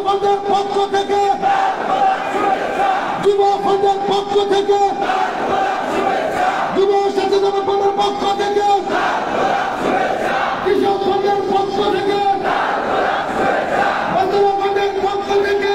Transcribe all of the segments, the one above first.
ফ্রন্টের পক্ষ থেকে যুব ফ্রন্টের পক্ষ থেকে যুব সচেতন ফ্রন্টের পক্ষ থেকে কৃষক ফ্রন্টের পক্ষ থেকে বন্ধুরা ফ্রন্টের পক্ষ থেকে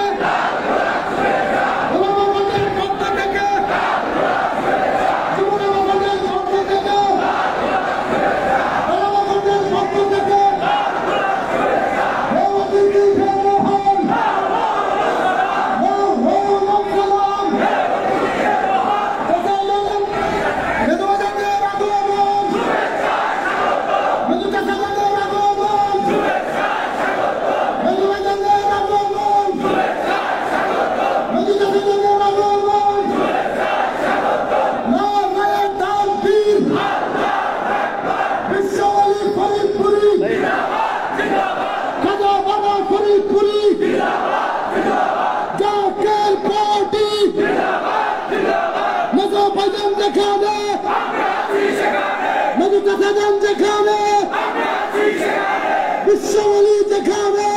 বিশ্ববলি যেখানে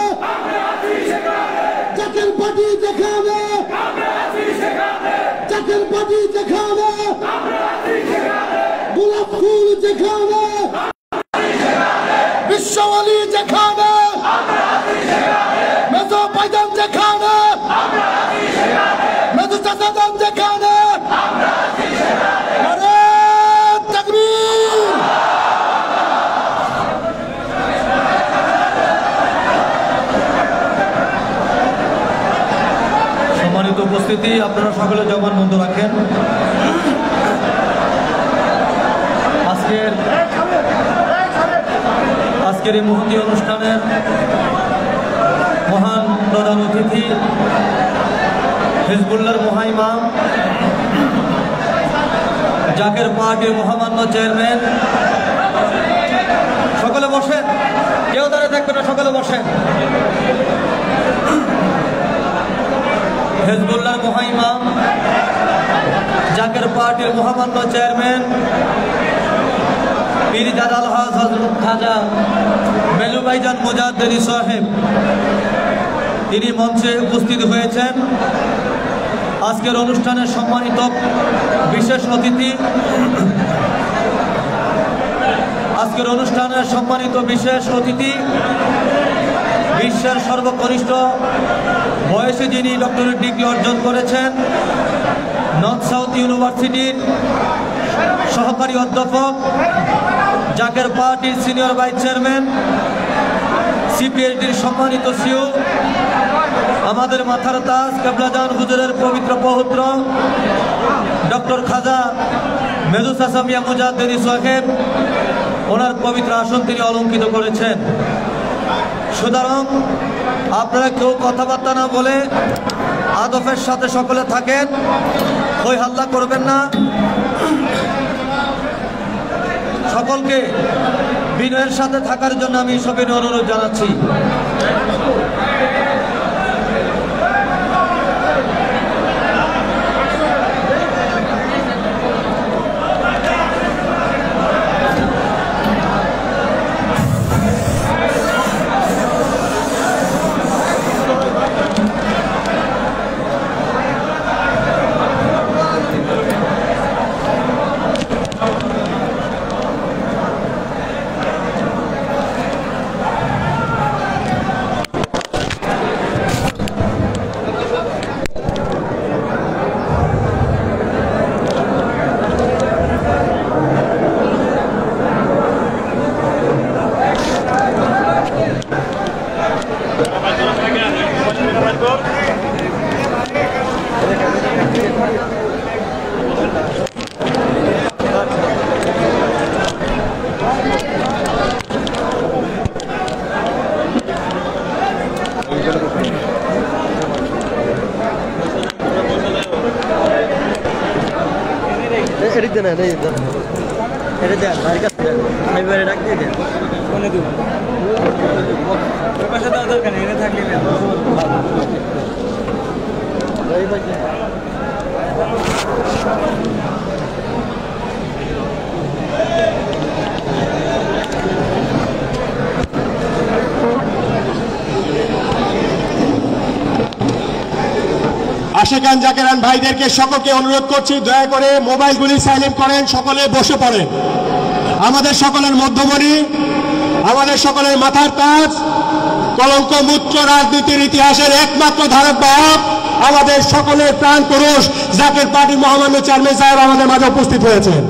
জাতীয় পার্টি যেখানে জাতীয় পার্টি যেখানে গোলাপ ফুল যেখানে বিশ্ববলি যেখানে মেজো পাইজান যেখানে মেজো চাচাদান যেখানে উপস্থিতি আপনারা সকলে জবান বন্ধ রাখেন। আজকের এই মহতী অনুষ্ঠানের মহান প্রধান অতিথি হিজবুল্লাহর মহাইমাম জাকের পার্টির মহামান্য চেয়ারম্যান, সকলে বসেন, কেউ দাঁড়িয়ে থাকবে না, সকলে বসেন। হিজবুল্লাহর মহাইমাম জাকের পার্টির মহামান্য চেয়ারম্যান পীর দাদা আলহাজ হযরত খাজা মেলু ভাইজান মুজাদ্দেদি সাহেব, তিনি মঞ্চে উপস্থিত হয়েছেন। আজকের অনুষ্ঠানের সম্মানিত বিশেষ অতিথি, বিশ্বের সর্বকনিষ্ঠ বয়সে যিনি ডক্টরেট ডিগ্রি অর্জন করেছেন, নর্থ সাউথ ইউনিভার্সিটির সহকারী অধ্যাপক, জাকের পার্টির সিনিয়র ভাইস চেয়ারম্যান, সিপিএইচডির সম্মানিত সিও, আমাদের মাথার তাজ কেবলাজান হুজুরের পবিত্র পৌত্র ডক্টর খাজা মেজু চাচা মিয়া মুজাদ্দেদি সাহেব, ওনার পবিত্র আসন তিনি অলঙ্কিত করেছেন। সুতরাং আপনারা কেউ কথাবার্তা না বলে আদবের সাথে সকলে থাকেন, হই হাল্লা করবেন না। সকলকে বিনয়ের সাথে থাকার জন্য আমি সবিনয় অনুরোধ জানাচ্ছি। দেন এটা দেন ভাইয়ের কাছে দেন, ভাই ডাক দিয়ে দেন, ফোনে দিব পাশে দেওয়া দরকার নেই, এনে থাকলে আশেকান জাকেরান ভাইদেরকে সকলকে অনুরোধ করছি, দয়া করে মোবাইলগুলি সাইলেন্ট করেন, সকলে বসে পড়েন। আমাদের সকলের মধ্যমণি, আমাদের সকলের মাথার তাজ, কলঙ্ক মুক্ত রাজনীতির ইতিহাসের একমাত্র ধারক বাহক, আমাদের সকলের প্রাণ পুরুষ জাকের পার্টির মহামান্য চেয়ারম্যান সাহেব আমাদের মাঝে উপস্থিত হয়েছেন।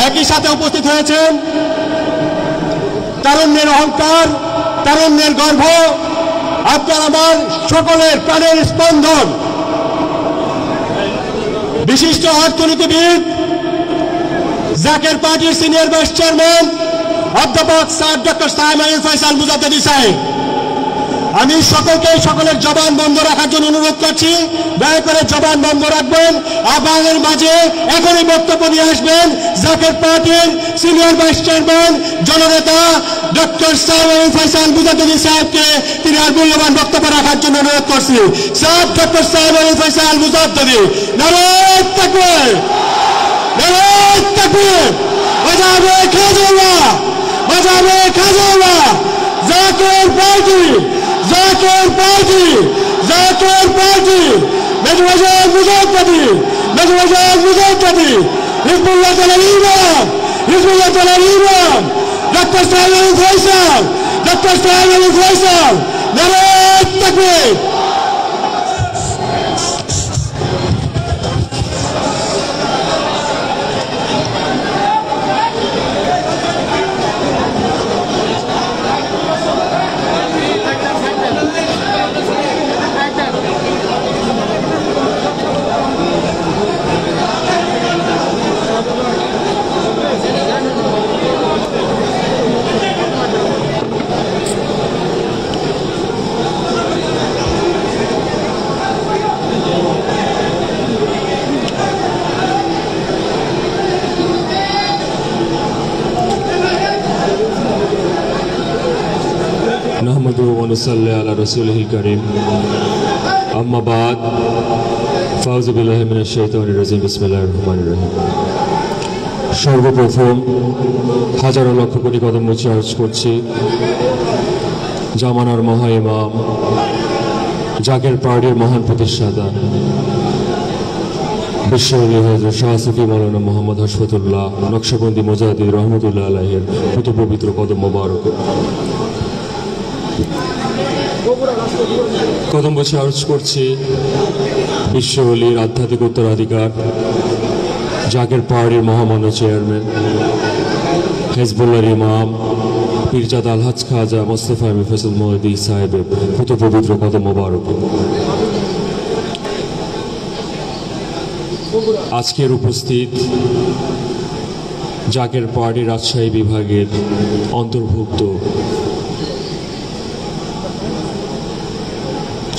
একই সাথে উপস্থিত হয়েছেন তারুণ্যের অহংকার, তারুণ্যের গর্ব, আপনার আমার সকলের প্রাণের স্পন্দন, বিশিষ্ট অর্থনীতিবিদ, জাকের পার্টির সিনিয়র ভাইস চেয়ারম্যান অধ্যাপক স্যার ডক্টর সাইমন ফয়সাল মুজাদ্দেদি সাহেব। আমি সকলের জবান বন্ধ রাখার জন্য অনুরোধ করছি, দয়া করে জবান বন্ধ রাখবেন। আপনাদের মাঝে এখনই বক্তব্য নিয়ে আসবেন জাকের পার্টির সিনিয়র ভাইস চেয়ারম্যান জননেতা ডক্টর সাইমন ফয়সাল মুজাদ্দেদি সাহেবকে। তিনি আর মূল্যবান বক্তব্য রাখার জন্য অনুরোধ করছি। স্যার ডক্টর সাইমন ফয়সাল মুজাদ্দেদি, নারায়ে তাকবীর, নারায়ে তাকবীর, বাজাবে খাজুল্লাহ, বাজাবে খাজুল্লাহ। Zaker party, Zaker party, Zaker party, মেজবাজার মুজাদ্দেদি, মেজবাজার মুজাদ্দেদি, হিজবুল্লাহ তাআলার ইমাম, হিজবুল্লাহ তাআলার ইমাম ডক্টর সাইমন ফয়সাল, ডক্টর সাইমন ফয়সাল, নারায়ে তাকবীর। नहमदुहु व नुसल्ली अला रसूलिहिल करीम, अम्मा बाद, फाउज़ु बिल्लाहि मिनाश शाइतानिर राजीम, बिस्मिल्लाहिर रहमानिर रहीम। সর্বপ্রথম হাজারো লক্ষ কোটি কদম উচ্চারণ করছি জামানার মহা ইমাম, জাকের পার্টির মহান প্রতিষ্ঠাতা বিশ্বলী হযরত শাহ সুফি মাওলানা মোহাম্মদ হাশফাতুল্লাহ নকশবন্দি মুজাদ্দিদ রহমতুল্লাহ আলাইহির পুত পবিত্র কদম মোবারক। কদম বসে আরজ করছি বিশ্বলীর আধ্যাত্মিক উত্তরাধিকার, জাকের পাহাড়ির মহামান্য চেয়ারম্যান, হিজবুল্লাহর ইমাম পীরজাদা আলহাজ খাজা মোস্তফা আমির ফয়সাল মওদুদী সাহেবের পুত পবিত্র কদম মোবারক। আজকের উপস্থিত জাকের পাহাড়ি রাজশাহী বিভাগের অন্তর্ভুক্ত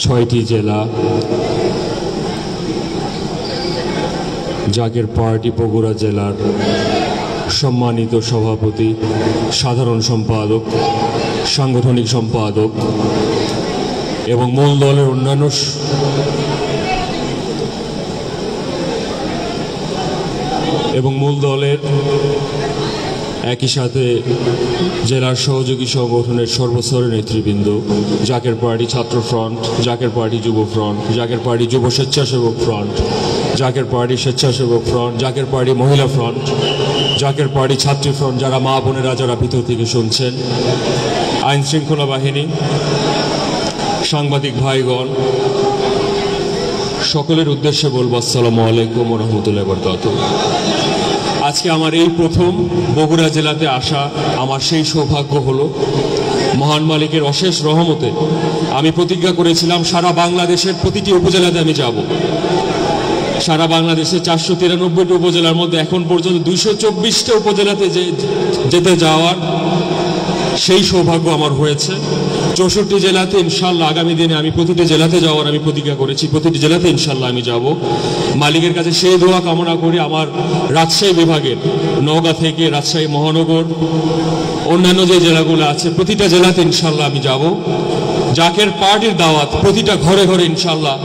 6টি জেলা, জাকের পার্টি বগুড়া জেলার সম্মানিত সভাপতি, সাধারণ সম্পাদক, সাংগঠনিক সম্পাদক এবং মূল দলের অন্যান্য একই সাথে জেলার সহযোগী সংগঠনের সর্বস্তরের নেতৃবৃন্দ, জাকের পার্টি ছাত্র ফ্রন্ট, জাকের পার্টি যুব ফ্রন্ট, জাকের পার্টি যুব স্বেচ্ছাসেবক ফ্রন্ট, জাকের পার্টি স্বেচ্ছাসেবক ফ্রন্ট, জাকের পার্টি মহিলা ফ্রন্ট, জাকের পার্টি ছাত্রী ফ্রন্ট, যারা মা বোনেরা যারা ভিতর থেকে শুনছেন, আইন শৃঙ্খলা বাহিনী, সাংবাদিক ভাইগণ, সকলের উদ্দেশ্যে বলবো আসসালামু আলাইকুম ওয়া রাহমাতুল্লাহি ওয়া বারাকাতুহু। আজকে আমার এই প্রথম বগুড়া জেলাতে আসা, আমার সেই সৌভাগ্য হলো মহান মালিকের অশেষ রহমতে আমি প্রতিজ্ঞা করেছিলাম সারা বাংলাদেশের প্রতিটি উপজেলাতে আমি যাব। সারা বাংলাদেশের 493টি উপজেলার মধ্যে এখন পর্যন্ত 224টা উপজেলাতে যেতে যাওয়ার সেই সৌভাগ্য আমার হয়েছে। 64 জেলাতে ইনশাআল্লাহ আগামী দিনে আমি প্রতিটি জেলাতে যাওয়ার আমি প্রতিজ্ঞা করেছি, প্রতিটি জেলাতে ইনশাআল্লাহ আমি যাব। মালিকের কাছে সেই দোয়া কামনা করি আমার রাজশাহী বিভাগের নওগাঁ থেকে রাজশাহী মহানগর অন্যান্য যে জেলাগুলো আছে প্রতিটা জেলাতে ইনশাআল্লাহ আমি যাব। জাকের পার্টির দাওয়াত প্রতিটা ঘরে ঘরে ইনশাআল্লাহ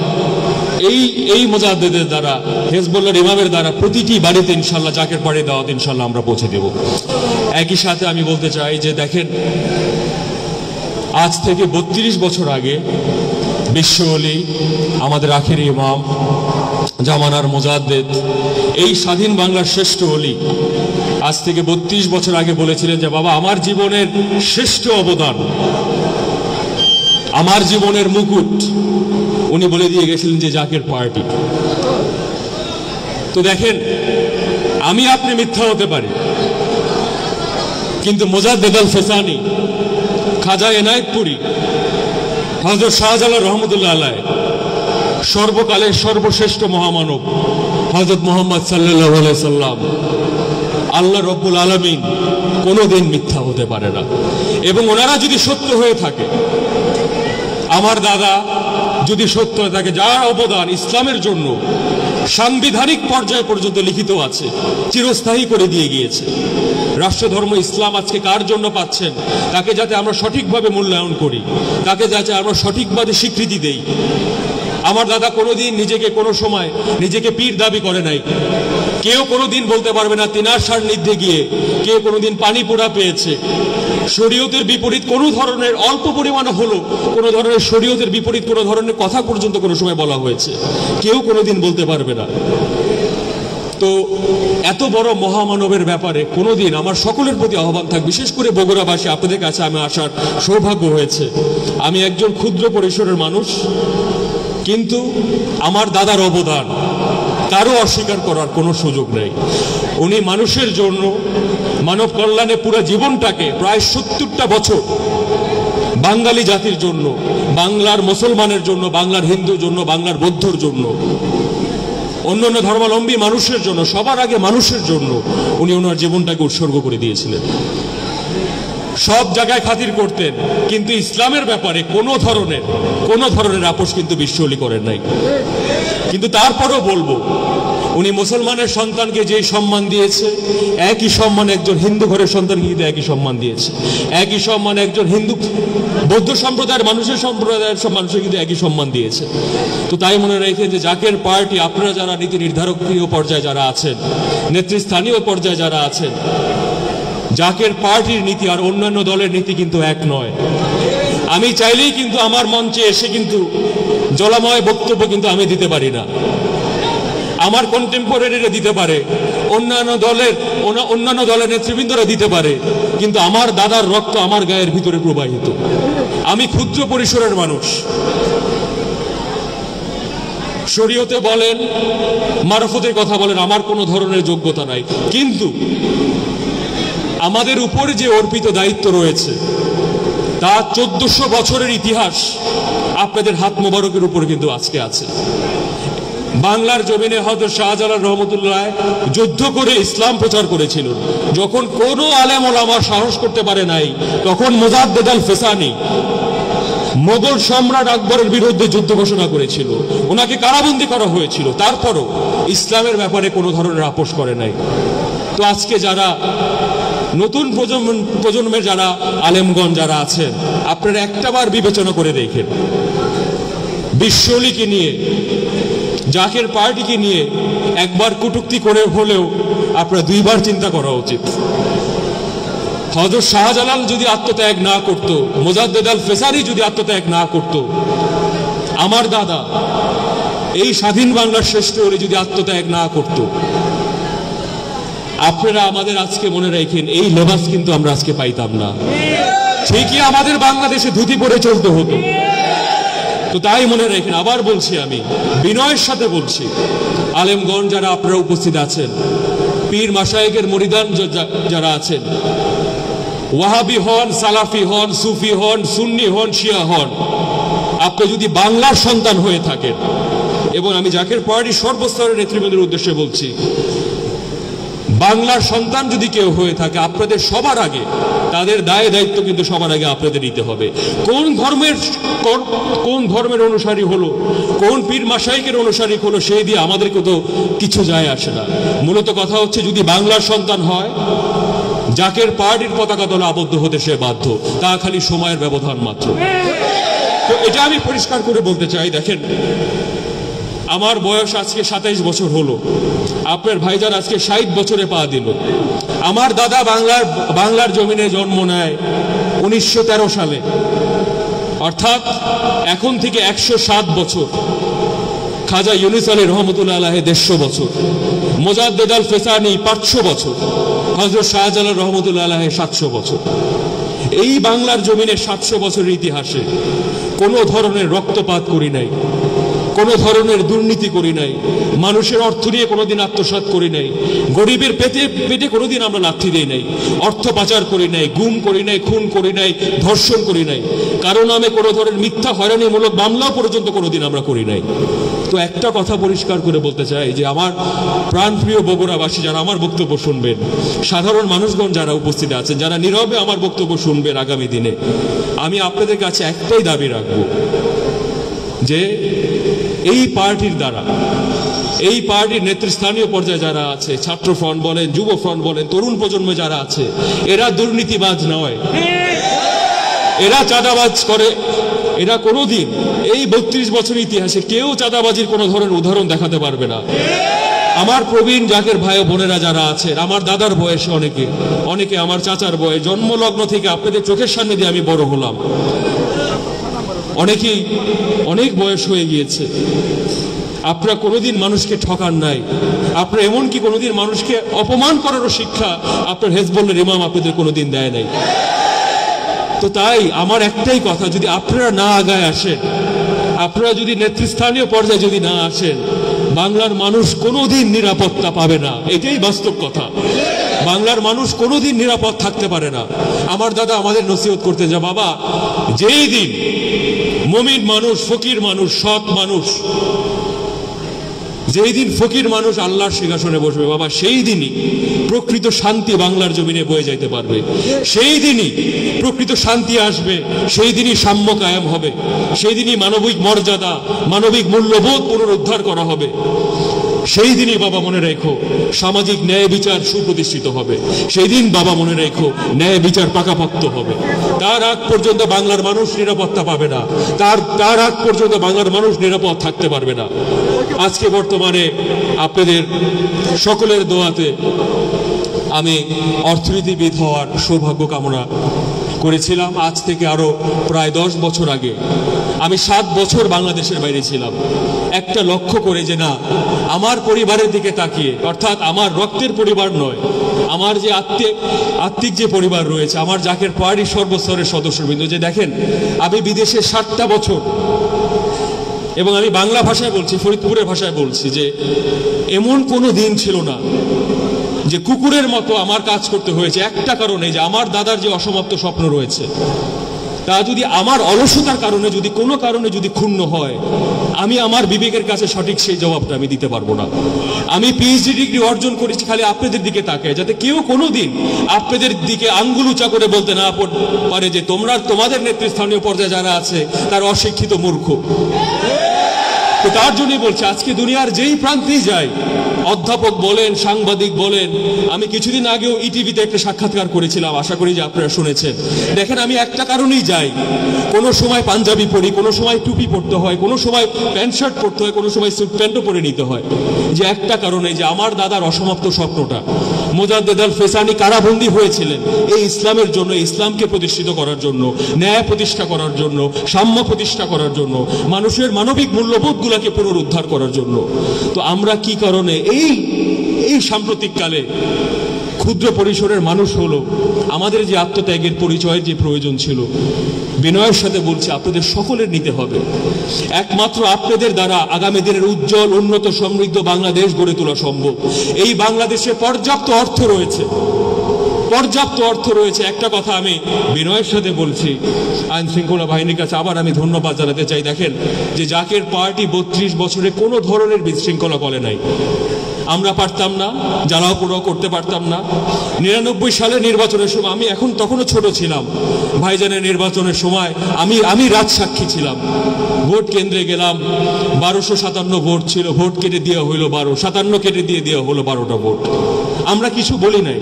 এই মুজাদ্দিদের দ্বারা, হিজবুল্লাহর ইমামের দ্বারা প্রতিটি বাড়িতে ইনশাআল্লাহ জাকের পার্টির দাওয়াত ইনশাআল্লাহ আমরা পৌঁছে দেব। একই সাথে আমি বলতে চাই যে দেখেন, আজ থেকে 32 বছর আগে বিশ্ব ওলি, আমাদের আখেরি ইমাম, জামানার মুজাদ্দেদ, এই স্বাধীন বাংলার শ্রেষ্ঠ ওলি আজ থেকে 32 বছর আগে বলেছিলেন যে বাবা, আমার জীবনের শ্রেষ্ঠ অবদান, আমার জীবনের মুকুট উনি বলে দিয়ে গেছিলেন যে জাকের পার্টি। তো দেখেন, আমি আপনি মিথ্যা হতে পারি, কিন্তু মুজাদ্দেদ আল ফেসানি, খাজা এনায়েতপুরী, হযরত শাহজালাল রহমতুল্লাহ আলাইহি, সর্বকালের সর্বশ্রেষ্ঠ মহামানব হযরত মুহাম্মদ সাল্লাল্লাহু আলাইহি সাল্লাম, আল্লাহ রব্বুল আলামিন কোনোদিন মিথ্যা হতে পারে না। এবং ওনারা যদি সত্য হয়ে থাকে, আমার দাদা যদি সত্য হয়ে থাকে, যার অবদান ইসলামের জন্য সাংবিধানিক পর্যায় পর্যন্ত লিখিত আছে, চিরস্থায়ী করে দিয়ে গিয়েছে। রাষ্ট্রধর্ম ইসলাম আজকে কার জন্য পাচ্ছেন? তাকে যাতে আমরা সঠিকভাবে মূল্যায়ন করি, তাকে যাতে আমরা সঠিকভাবে স্বীকৃতি দেই। আমার দাদা কোনোদিন নিজেকে কোনো সময় নিজেকে পীর দাবি করে নাই। কেউ কোনোদিন বলতে পারবে না তিনার সান্নিধ্যে গিয়ে কেউ কোনোদিন পানি পোড়া পেয়েছে। শরীয়তের বিপরীত কোনো ধরনের অল্প পরিমাণে হলো কোনো ধরনের শরীয়তের বিপরীত কোনো ধরনের কথা পর্যন্ত কোনো সময় বলা হয়েছে, কেউ কোনোদিন বলতে পারবে না। তো এত বড় মহামানবের ব্যাপারে কোনোদিন আমার সকলের প্রতি আহ্বান থাকবে, বিশেষ করে বগুড়াবাসী, আপনাদের কাছে আমি আসার সৌভাগ্য হয়েছে। আমি একজন ক্ষুদ্র পরিসরের মানুষ, কিন্তু আমার দাদার অবদান কারো অস্বীকার করার কোনো সুযোগ নেই। উনি মানুষের জন্য, মানব কল্যাণে পুরো জীবনটাকে, প্রায় 70টা বছর বাঙালি জাতির জন্য, বাংলার মুসলমানের জন্য, বাংলার হিন্দুর জন্য, বাংলার বৌদ্ধর জন্য, অন্যান্য ধর্মাবলম্বী মানুষের জন্য, সবার আগে মানুষের জন্য উনি ওনার জীবনটাকে উৎসর্গ করে দিয়েছিলেন। সব জায়গায় খাতির করতেন, কিন্তু ইসলামের ব্যাপারে কোনো ধরনের আপোষ কিন্তু বিশ্ব ওলি করেন নাই। কিন্তু তারপরও বলবো, উনি মুসলমানের সন্তানকে যে সম্মান দিয়েছে, একই সম্মান একজন হিন্দু ঘরের সন্তানকে কিন্তু একই সম্মান দিয়েছে। একই সম্মান একজন হিন্দু বৌদ্ধ সম্প্রদায়ের মানুষের মানুষের কিন্তু একই সম্মান দিয়েছে। তো তাই মনে রেখে যে জাকের পার্টি, আপনারা যারা নীতি নির্ধারকীয় পর্যায়ে যারা আছেন, নেতৃস্থানীয় পর্যায়ে যারা আছেন, জাকের পার্টির নীতি আর অন্যান্য দলের নীতি কিন্তু এক নয়। আমি চাইলেই কিন্তু আমার মঞ্চে এসে কিন্তু জলাময় বক্তব্য কিন্তু আমি দিতে পারি না, আমার কন্টেম্পোরারিরা দিতে পারে, অন্যান্য দলের নেতৃবৃন্দরা দিতে পারে, কিন্তু আমার দাদার রক্ত আমার গায়ের ভিতরে প্রবাহিত। আমি ক্ষুদ্র পরিসরের মানুষ। শরীয়তে বলেন, মারফতের কথা বলেন, আমার কোনো ধরনের যোগ্যতা নাই, কিন্তু আমাদের উপর যে অর্পিত দায়িত্ব রয়েছে তা 1400 বছরের ইতিহাস আপনাদের হাত মোবারকের উপর কিন্তু আজকে আছে। বাংলার জমিনে হযরত শাহজালাল রহমতুল্লাহ যুদ্ধ করে ইসলাম প্রচার করেছিল। যখন কোনো আলেম ওলামা সাহস করতে পারে নাই, তখন মুজাদ্দেদ আল ফেসানি মোগল সম্রাট আকবরের বিরুদ্ধে যুদ্ধ ঘোষণা করেছিল, ওনাকে কারাবন্দী করা হয়েছিল, তারপরও ইসলামের ব্যাপারে কোনো ধরনের আপোষ করে নাই। তো আজকে যারা নতুন প্রজন্মের যারা আলেমগণ যারা আছেন, আপনারা একটাবার বিবেচনা করে দেখেন, বিশ্ব ওলিকে নিয়ে, জাকের পার্টিকে নিয়ে একবার কটূক্তি করে হলেও আপনারা দুইবার চিন্তা করা উচিত। হযরত শাহজালাল যদি আত্মত্যাগ না করত, মুজাদ্দেদ আল ফেসানি যদি আত্মত্যাগ না করত, আমার দাদা এই স্বাধীন বাংলার শ্রেষ্ঠ ওলি যদি আত্মত্যাগ না করত, আপনারা আমাদের আজকে মনে রাখেন এই লেবাস কিন্তু আমরা আজকে পাইতাম না। ঠিকই আমাদের বাংলাদেশে ধুতি পরে চলতে হতো। তো তাই মনে রাখেন, আবার বলছি, আমি বিনয়ের সাথে বলছি, আলেমগণ যারা আপনারা উপস্থিত আছেন, পীর মাশায়েখের মুরিদান যারা আছেন, ওয়াহাবি হন, সালাফি হন, সুফি হন, সুন্নি হন, শিয়া হন, আপনি যদি বাংলার সন্তান হয়ে থাকেন, এবং আমি জাকের পার্টির সর্বস্তরের নেতৃবৃন্দের উদ্দেশ্যে বলছি, বাংলার সন্তান যদি কেউ হয়ে থাকে, আপনাদের সবার আগে তাদের দায় দায়িত্ব কিন্তু সবার আগে আপনাদের নিতে হবে। কোন ধর্মের অনুসারী হলো, কোন পীর মাশায়েখের অনুসারী হলো, সেই দিয়ে আমাদেরকে তো কিছু যায় আসে না। মূলত কথা হচ্ছে, যদি বাংলার সন্তান হয়, জাকের পার্টির পতাকা দলে আবদ্ধ হতে সে বাধ্য, তা খালি সময়ের ব্যবধান মাত্র। তো এটা আমি পরিষ্কার করে বলতে চাই। দেখেন, আমার বয়স আজকে 27 বছর হলো, আপনার ভাইজান আজকে 60 বছরে পা দিল। আমার দাদা বাংলার জমিনে জন্ম নেয় 1913 সালে, অর্থাৎ এখন থেকে 107 বছর, খাজা ইউনুস আলী রহমতুল্লাহ আলাইহি 150 বছর, মোজাদ্দেদ আল ফেসানি 500 বছর, হযরত শাহজালাল রহমতুল্লাহ আলাইহি 700 বছর। এই বাংলার জমিনে 700 বছরের ইতিহাসে কোনো ধরনের রক্তপাত করি নাই, কোনো ধরনের দুর্নীতি করি নাই, মানুষের অর্থ নিয়ে কোনোদিন আত্মসাৎ করি নাই, গরিবের পেটে কোনোদিন আমরা লাথি দেই নাই, অর্থ পাচার করি নাই, গুম করি নাই, খুন করি নাই, ধর্ষণ করি নাই, কারণ নামে কোনো ধরনের মিথ্যা হয়রানিমূলক মামলাও পর্যন্ত কোনোদিন আমরা করি নাই। তো একটা কথা পরিষ্কার করে বলতে চাই যে আমার প্রাণপ্রিয় বগুড়াবাসী যারা আমার বক্তব্য শুনবেন, সাধারণ মানুষগণ যারা উপস্থিত আছেন, যারা নীরবে আমার বক্তব্য শুনবেন আগামী দিনে, আমি আপনাদের কাছে একটাই দাবি রাখবো যে এই পার্টির দ্বারা, এই পার্টির নেতৃস্থানীয় পর্যায়ে যারা আছে, ছাত্র ফ্রন্ট বলেন, যুব ফ্রন্ট বলেন, তরুণ প্রজন্ম যারা আছে, এরা দুর্নীতিবাজ নয়, এরা চাঁদাবাজ করে। এরা কোনোদিন এই 32 বছর ইতিহাসে কেউ চাঁদাবাজির কোনো ধরনের উদাহরণ দেখাতে পারবে না। আমার প্রবীণ জাকের ভাই বোনেরা যারা আছেন, আমার দাদার বয়সে অনেকে আমার চাচার বয়স, জন্মলগ্ন থেকে আপনাদের চোখের সামনে দিয়ে আমি বড় হলাম, অনেকেই অনেক বয়স হয়ে গিয়েছে। আপনারা কোনোদিন মানুষকে ঠকান নাই, আপনারা এমনকি কোনোদিন মানুষকে অপমান করারও শিক্ষা আপনার হেজবুল্লাহর ইমাম আপনাদের কোনোদিন দেয় নাই। তো তাই আমার একটাই কথা, যদি আপনারা না আগায় আসেন, আপনারা যদি নেতৃস্থানীয় পর্যায়ে যদি না আসেন, বাংলার মানুষ কোনোদিন নিরাপত্তা পাবে না। এটাই বাস্তব কথা। বাংলার মানুষ কোনোদিন নিরাপদ থাকতে পারে না। আমার দাদা আমাদের নসিহত করতেন যে বাবা, যেই দিন মুমিন মানুষ, ফকির মানুষ, সৎ মানুষ, যেই দিন ফকির মানুষ আল্লাহর সিংহাসনে বসবে বাবা, সেই দিনই প্রকৃত শান্তি বাংলার জমিনে বয়ে যাইতে পারবে, সেই দিনই প্রকৃত শান্তি আসবে, সেই দিনই সাম্য কায়েম হবে, সেই দিনই মানবিক মর্যাদা, মানবিক মূল্যবোধ পুনরুদ্ধার করা হবে, সেই দিনই বাবা মনে রেখো সামাজিক ন্যায় বিচার সুপ্রতিষ্ঠিত হবে, সেই দিন বাবা মনে রেখো ন্যায় বিচার পাকাপোক্ত হবে। তার আগ পর্যন্ত বাংলার মানুষ নিরাপত্তা পাবে না, তার আগ পর্যন্ত বাংলার মানুষ নিরাপদ থাকতে পারবে না। আজকে বর্তমানে আপনাদের সকলের দোয়াতে আমি অর্থনীতিবিদ হওয়ার সৌভাগ্য কামনা করেছিলাম। আজ থেকে আরো প্রায় 10 বছর আগে আমি 7 বছর বাংলাদেশের বাইরে ছিলাম, একটা লক্ষ্য করে যে না, আমার পরিবারের দিকে তাকিয়ে, অর্থাৎ আমার রক্তের পরিবার নয়, আমার যে আত্মিক যে পরিবার রয়েছে, আমার জাকের পার্টির সর্বস্তরের সদস্যবৃন্দ, যে দেখেন আমি বিদেশে 7টা বছর, এবং আমি বাংলা ভাষায় বলছি, ফরিদপুরের ভাষায় বলছি, যে এমন কোনো দিন ছিল না যে কুকুরের মতো আমার কাজ করতে হয়েছে, একটা কারণে যে আমার দাদার যে অসমাপ্ত স্বপ্ন রয়েছে, তা যদি আমার অলসতার কারণে, যদি কোনো কারণে যদি ক্ষুণ্ণ হয়, আমি আমার বিবেকের কাছে সঠিক সেই জবাবটা আমি দিতে পারবো না। আমি পিএইচডি ডিগ্রি অর্জন করেছি খালি আপনাদের দিকে তাকায়, যাতে কেউ কোনোদিন আপনাদের দিকে আঙ্গুল উঁচা করে বলতে না পারে যে তোমাদের নেতৃস্থানীয় পর্যায়ে যারা আছে তার অশিক্ষিত মূর্খ। তো তার জন্যই বলছি, আজকে দুনিয়ার যেই প্রান্তেই যাই, অধ্যাপক বলেন, সাংবাদিক বলেন, আমি কিছুদিন আগেও ইটিভিতে একটা সাক্ষাৎকার করেছিলাম, আশা করি যে আপনারা শুনেছেন। দেখেন, আমি একটা কারণেই যাই, কোনো সময় পাঞ্জাবি পরি, কোনো সময় টুপি পরতে হয়, কোনো সময় প্যান্ট শার্ট পরতে হয়, কোনো সময় স্যুট প্যান্টও পরে নিতে হয়, যে একটা কারণে যে আমার দাদার অসমাপ্ত স্বপ্নটা। মোজাদ্দেদ আল ফেসানি কারাবন্দী হয়েছিলেন এই ইসলামের জন্য, ইসলামকে প্রতিষ্ঠিত করার জন্য, ন্যায় প্রতিষ্ঠা করার জন্য, সাম্য প্রতিষ্ঠা করার জন্য, মানুষের মানবিক মূল্যবোধগুলোকে পুনরুদ্ধার করার জন্য। তো আমরা কি কারণে এই সাম্প্রতিক কালে ক্ষুদ্র পরিসরের মানুষ হলো, আমাদের যে আত্মত্যাগের পরিচয়ের যে প্রয়োজন ছিল, বিনয়ের সাথে বলছি আপনাদের সকলের নিতে হবে। একমাত্র আপনাদের দ্বারা আগামী দিনের উজ্জ্বল, উন্নত, সমৃদ্ধ বাংলাদেশ গড়ে তোলা সম্ভব। এই বাংলাদেশে পর্যাপ্ত অর্থ রয়েছে, পর্যাপ্ত অর্থ রয়েছে। একটা কথা আমি বিনয়ের সাথে বলছি, আইন শৃঙ্খলা বাহিনীর কাছে আবার আমি ধন্যবাদ জানাতে চাই। দেখেন, যে জাকের পার্টি 32 বছরে কোনো ধরনের বিশৃঙ্খলা করে নাই। আমরা পারতাম না, জ্বালাও পোড়াও করতে পারতাম না। 99 সালে নির্বাচনের সময়, আমি তখনও ছোট ছিলাম, ভাইজানের নির্বাচনের সময় আমি রাজসাক্ষী ছিলাম। ভোট কেন্দ্রে গেলাম, 1257 ভোট ছিল, ভোট কেটে দেওয়া হইলো 12, 57 কেটে দেওয়া হলো 12টা ভোট। আমরা কিছু বলি নাই,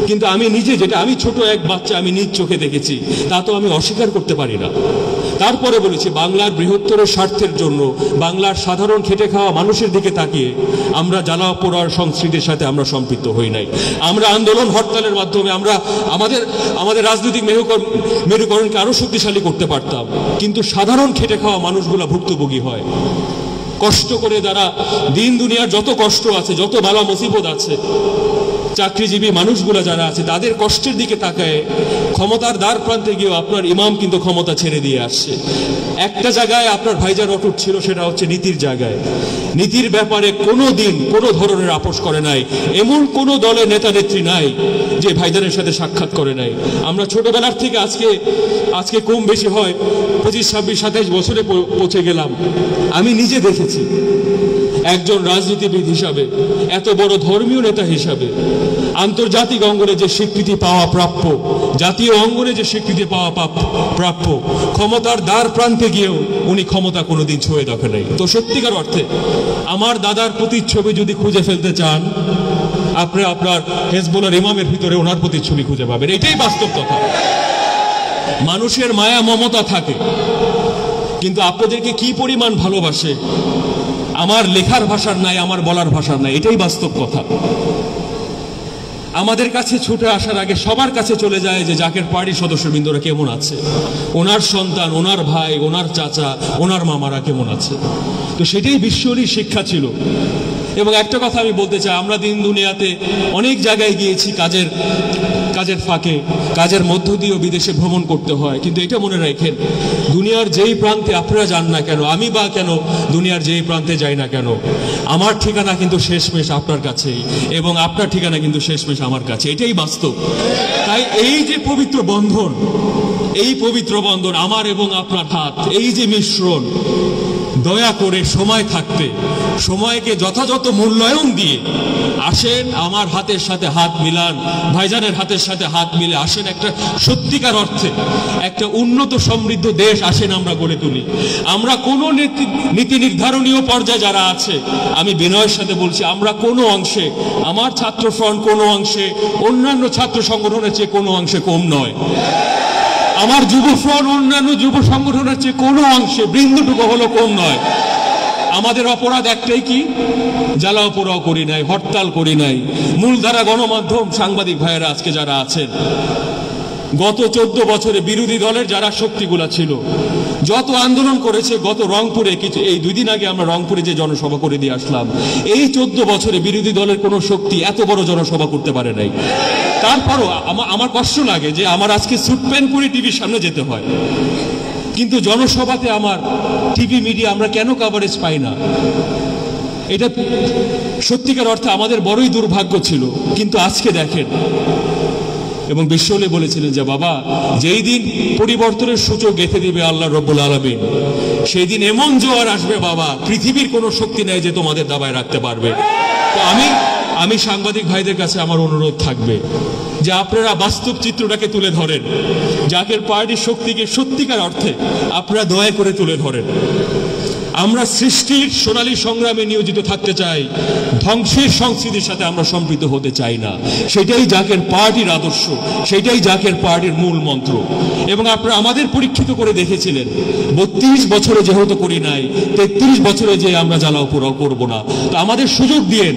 কিন্তু আমি নিজে, যেটা আমি ছোট এক বাচ্চা আমি নিজ চোখে দেখেছি, তা তো আমি অস্বীকার করতে পারি না। তারপরে বলেছি, বাংলার বৃহত্তর স্বার্থের জন্য, বাংলার সাধারণ খেটে খাওয়া মানুষের দিকে তাকিয়ে আমরা জ্বালাও পোড়ার সংস্কৃতির সাথে আমরা সম্পৃক্ত হই নাই। আমরা আন্দোলন হরতালের মাধ্যমে আমরা আমাদের রাজনৈতিক মেরুকরণকে আরো শক্তিশালী করতে পারতাম, কিন্তু সাধারণ খেটে খাওয়া মানুষগুলো ভুক্তভোগী হয়। কষ্ট করে যারা দিন দুনিয়ার যত কষ্ট আছে, যত বালা মুসিবত আছে, চাকরিজীবী মানুষগুলো যারা আছে, তাদের কষ্টের দিকে তাকায় ক্ষমতার দ্বার প্রান্তে গিয়েও আপনার ইমাম কিন্তু ক্ষমতা ছেড়ে দিয়ে আসছে। একটা জায়গায় আপনার ভাইজান অটুট ছিল, সেটা হচ্ছে নীতির জায়গায়। নীতির ব্যাপারে কোনো দিন কোনো ধরনের আপোষ করে নাই। এমন কোনো দলের নেতা নেত্রী নাই যে ভাইজানের সাথে সাক্ষাৎ করে নাই। আমরা ছোটবেলার থেকে আজকে কম বেশি হয় 25, 26, 27 বছরে পৌঁছে গেলাম। আমি নিজে দেখেছি একজন রাজনীতিবিদ হিসাবে, এত বড় ধর্মীয় নেতা হিসাবে আন্তর্জাতিক অঙ্গনে যে স্বীকৃতি পাওয়া প্রাপ্য, জাতীয় অঙ্গনে যে স্বীকৃতি পাওয়া প্রাপ্য, ক্ষমতার দ্বার প্রান্তে গিয়েও উনি ক্ষমতা কোনোদিন ছুঁয়ে দেখে নাই। তো সত্যিকার অর্থে আমার দাদার প্রতিচ্ছবি যদি খুঁজে ফেলতে চান, আপনি আপনার হেজবুল্লাহর ইমামের ভিতরে ওনার প্রতিচ্ছবি খুঁজে পাবেন। এটাই বাস্তব কথা। মানুষের মায়া মমতা থাকে, কিন্তু আপনাদেরকে কি পরিমাণ ভালোবাসে আমার লেখার ভাষার নাই, আমার বলার ভাষার নাই। এটাই বাস্তব কথা। আমাদের কাছে ছুটে আসার আগে সবার কাছে চলে যায় যে জাকের পার্টির সদস্যবৃন্দরা কেমন আছে, ওনার সন্তান, ওনার ভাই, ওনার চাচা, ওনার মামারা কেমন আছে। তো সেটাই বিশ্বরই শিক্ষা ছিল। এবং একটা কথা আমি বলতে চাই, আমরা দিন দুনিয়াতে অনেক জায়গায় গিয়েছি কাজের ফাঁকে, কাজের মধ্য দিয়েও বিদেশে ভ্রমণ করতে হয়। কিন্তু এটা মনে রাখেন, দুনিয়ার যেই প্রান্তে আপনারা যান না কেন, আমি বা কেন দুনিয়ার যেই প্রান্তে যাই না কেন, আমার ঠিকানা কিন্তু শেষমেশ আপনার কাছেই, এবং আপনার ঠিকানা কিন্তু শেষমেশ আমার কাছে। এটাই বাস্তব। তাই এই যে পবিত্র বন্ধন, এই পবিত্র বন্ধন আমার এবং আপনার হাত, এই যে মিশ্রণ, দয়া করে সময় থাকতে সময়কে যথাযথ মূল্যায়ন দিয়ে আসেন, আমার হাতের সাথে হাত মিলান, ভাইজানের হাতের সাথে হাত মিলে আসেন, একটা সত্যিকার অর্থে একটা উন্নত সমৃদ্ধ দেশ আসেন আমরা গড়ে তুলি। আমরা কোনো নীতি নির্ধারণীয় পর্যায়ে যারা আছে, আমি বিনয়ের সাথে বলছি, আমরা কোনো অংশে, আমার ছাত্র ফ্রন্ট কোনো অংশে অন্যান্য ছাত্র সংগঠনের চেয়ে কোনো অংশে কম নয়। আমার যুব ফ্রন্ট অন্যান্য যুব সংগঠনের চেয়ে কোনো অংশে বিন্দুটুকু হলো কম নয়। আমাদের অপরাধ একটাই, কি জ্বালাও পোড়াও করি নাই, হরতাল করি নাই। মূলধারা গণমাধ্যম সাংবাদিক ভাইয়েরা আজকে যারা আছেন, গত 14 বছরে বিরোধী দলের যারা শক্তিগুলা ছিল, যত আন্দোলন করেছে, গত রংপুরে এই 2 দিন আগে আমরা রংপুরে যে জনসভা করে দিয়ে আসলাম, এই 14 বছরে বিরোধী দলের কোনো শক্তি এত বড় জনসভা করতে পারে নাই। তারপরও আমার কষ্ট লাগে যে আমার আজকে স্যুট প্যান্ট পরে টিভির সামনে যেতে হয়, কিন্তু জনসভাতে আমার টিভি মিডিয়া আমরা কেন কভারেজ পাই না? এটা সত্যিকার অর্থে আমাদের বড়ই দুর্ভাগ্য ছিল। কিন্তু আজকে দেখেন, এবং বিশ্বলে বলেছিলেন যে বাবা, যেই দিন পরিবর্তনের সূচক গেঁথে দিবে আল্লাহ রব্বুল আলামিন, সেই দিন এমন জোয়ার আসবে বাবা, পৃথিবীর কোনো শক্তি নেই যে তোমাদের দাবায় রাখতে পারবে। তো আমি সাংবাদিক ভাইদের কাছে আমার অনুরোধ থাকবে যে আপনারা বাস্তব চিত্রটাকে তুলে ধরেন, জাকের পার্টির শক্তিকে সত্যিকার অর্থে আপনারা দয়া করে তুলে ধরেন। আমরা সৃষ্টির সোনালী সংগ্রামে নিয়োজিত থাকতে চাই, ধ্বংসের সংস্কৃতির সাথে আমরা সম্পৃক্ত হতে চাই না। সেটাই জাকের পার্টির আদর্শ, সেটাই জাকের পার্টির মূল মন্ত্র। এবং আপনারা আমাদের পরীক্ষিত করে দেখেছিলেন, 32 বছরে যেহেতু করি নাই, 33 বছরে যে আমরা জ্বালাও পোড়াও করবো না। তো আমাদের সুযোগ দিয়ে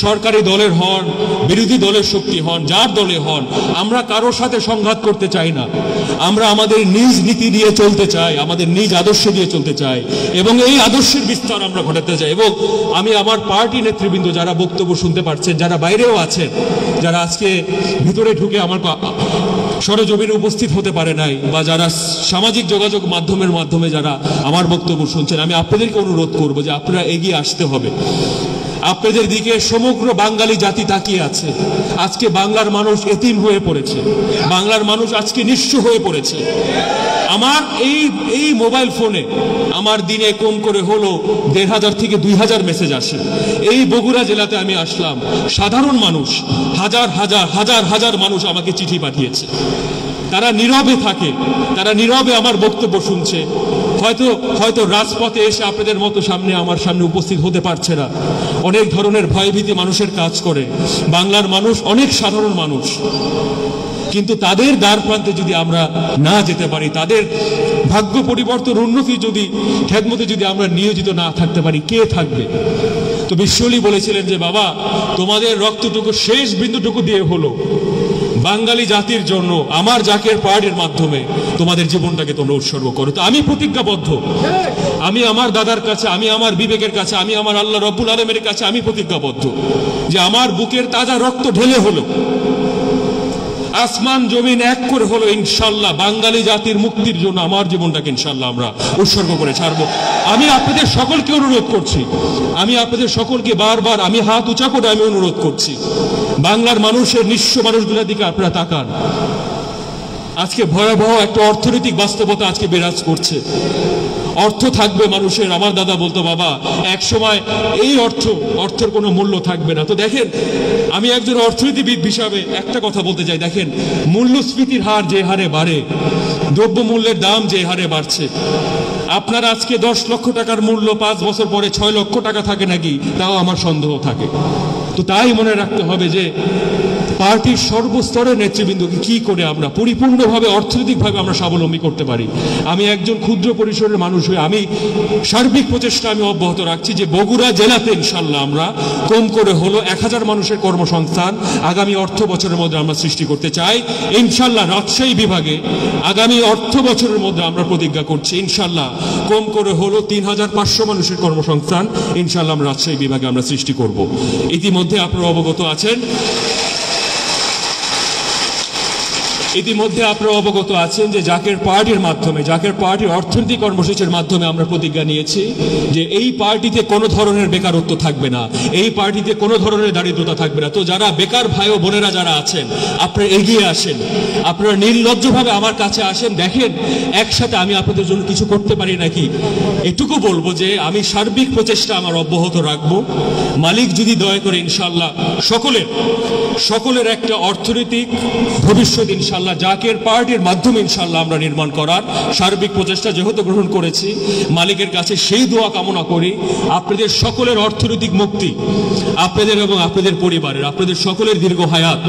সরকারি দলের হন, বিরোধী দলের শক্তি হন, যার দলে হন, আমরা কারোর সাথে সংঘাত করতে চাই না। আমরা আমাদের নিজ নীতি দিয়ে চলতে চাই, আমাদের নিজ আদর্শ দিয়ে চলতে চাই, এবং এই আদর্শের বিস্তার আমরা ঘটাতে চাই। এবং আমি আমার পার্টি নেতৃবৃন্দ যারা বক্তব্য শুনতে পারছেন, যারা বাইরেও আছেন, যারা আজকে ভিতরে ঢুকে আমার সরজমিনে উপস্থিত হতে পারে নাই, বা যারা সামাজিক যোগাযোগ মাধ্যমে যারা আমার বক্তব্য শুনছেন, আমি আপনাদেরকে অনুরোধ করব যে আপনারা এগিয়ে আসতে হবে। আপনাদের দিকে সমগ্র বাঙালি জাতি তাকিয়ে আছে। আজকে বাংলার মানুষ এতিম হয়ে পড়েছে, বাংলার মানুষ আজকে নিঃস্ব হয়ে পড়েছে। আমার এই মোবাইল ফোনে আমার দিনে কম করে হলো 1500 থেকে 2000 মেসেজ আসে। এই বগুড়া জেলাতে আমি আসলাম, সাধারণ মানুষ হাজার মানুষ আমাকে চিঠি পাঠিয়েছে। তারা নীরবে থাকে, তারা নীরবে আমার বক্তব্য শুনছে, হয়তো রাজপথে এসে আপনাদের মতো আমার সামনে উপস্থিত হতে পারছে না। অনেক ধরনের ভয়ভীতি মানুষের কাজ করে। বাংলার মানুষ অনেক সাধারণ মানুষ, কিন্তু তাদের দ্বার প্রান্তে যদি আমরা না যেতে পারি, তাদের ভাগ্য পরিবর্তন উন্নতি যদি খেদমতে যদি আমরা নিয়োজিত না থাকতে পারি, কে থাকবে? তো বিশ্বলি বলেছিলেন যে বাবা, তোমাদের রক্তটুকু শেষ বিন্দুটুকু দিয়ে হলো বাঙালি জাতির জন্য আমার জাকের পার্টির মাধ্যমে তোমাদের জীবনটাকে তোমরা উৎসর্গ করো। তো আমি প্রতিজ্ঞাবদ্ধ, আমি আমার দাদার কাছে, আমি আমার বিবেকের কাছে, আমি আমার আল্লাহ রব্বুল আলমের কাছে আমি প্রতিজ্ঞাবদ্ধ যে আমার বুকের তাজা রক্ত ঢেলে হলো, আসমান জমিন এক করে হলো, ইনশাল্লাহ বাঙালি জাতির মুক্তির জন্য আমার জীবনটাকে ইনশাল্লাহ আমরা উৎসর্গ করে ছাড়বো। আমি আপনাদের সকলকে অনুরোধ করছি, আমি আপনাদের সকলকে বারবার আমি হাত উঁচা করে আমি অনুরোধ করছি, বাংলার মানুষের নিঃস্ব মানুষগুলোর দিকে আপনারা তাকান। আজকে ভয়াবহ একটা অর্থনৈতিক বাস্তবতা আজকে বিরাজ করছে। অর্থ থাকবে মানুষের, আমার দাদা বলতো বাবা এক সময় এই অর্থের কোনো মূল্য থাকবে না। তো দেখেন, আমি একজন অর্থনীতিবিদ হিসাবে একটা কথা বলতে চাই, দেখেন মূল্যস্ফীতির হার যে হারে বাড়ে, দ্রব্যমূল্যের দাম যে হারে বাড়ছে, আপনার আজকে 10 লক্ষ টাকার মূল্য 5 বছর পরে 6 লক্ষ টাকা থাকে নাকি, তাও আমার সন্দেহ থাকে। তো তাই মনে রাখতে হবে যে পার্টির সর্বস্তরের নেতৃবৃন্দকে কি করে আমরা পরিপূর্ণভাবে অর্থনৈতিকভাবে আমরা স্বাবলম্বী করতে পারি। আমি একজন ক্ষুদ্র পরিসরের মানুষ হয়ে আমি সার্বিক প্রচেষ্টা আমি অব্যাহত রাখছি যে বগুড়া জেলাতে ইনশাল্লাহ আমরা কম করে হলো 1000 মানুষের কর্মসংস্থান আগামী অর্থ বছরের মধ্যে আমরা সৃষ্টি করতে চাই। ইনশাল্লাহ রাজশাহী বিভাগে আগামী অর্থ বছরের মধ্যে আমরা প্রতিজ্ঞা করছি ইনশাল্লাহ কম করে হলো 3500 মানুষের কর্মসংস্থান ইনশাল্লাহ আমরা রাজশাহী বিভাগে আমরা সৃষ্টি করব। ইতিমধ্যে আপনারা অবগত আছেন, যে জাকের পার্টির মাধ্যমে, জাকের পার্টির অর্থনৈতিক কর্মসূচির মাধ্যমে আমরা প্রতিজ্ঞা নিয়েছি যে এই পার্টিতে কোনো ধরনের বেকারত্ব থাকবে না, এই পার্টিতে কোনো ধরনের দারিদ্রতা থাকবে না। তো যারা বেকার ভাই ও বোনেরা যারা আছেন, আপনারা এগিয়ে আসেন, আপনারা নির্লজ্জভাবে আমার কাছে আসেন, দেখেন একসাথে আমি আপনাদের জন্য কিছু করতে পারি নাকি। এটুকু বলবো যে আমি সার্বিক প্রচেষ্টা আমার অব্যাহত রাখবো। মালিক যদি দয়া করে ইনশাল্লাহ সকলের একটা অর্থনৈতিক ভবিষ্যৎ ইনশাল্লাহ জাকের পার্টির মাধ্যমে ইনশাল্লাহ আমরা নির্মাণ করার সার্বিক প্রচেষ্টা যেহেতু গ্রহণ করেছি, মালিকের কাছে সেই দোয়া কামনা করি আপনাদের সকলের অর্থনৈতিক মুক্তি, আপনাদের এবং আপনাদের পরিবারের, আপনাদের সকলের দীর্ঘ হায়াত,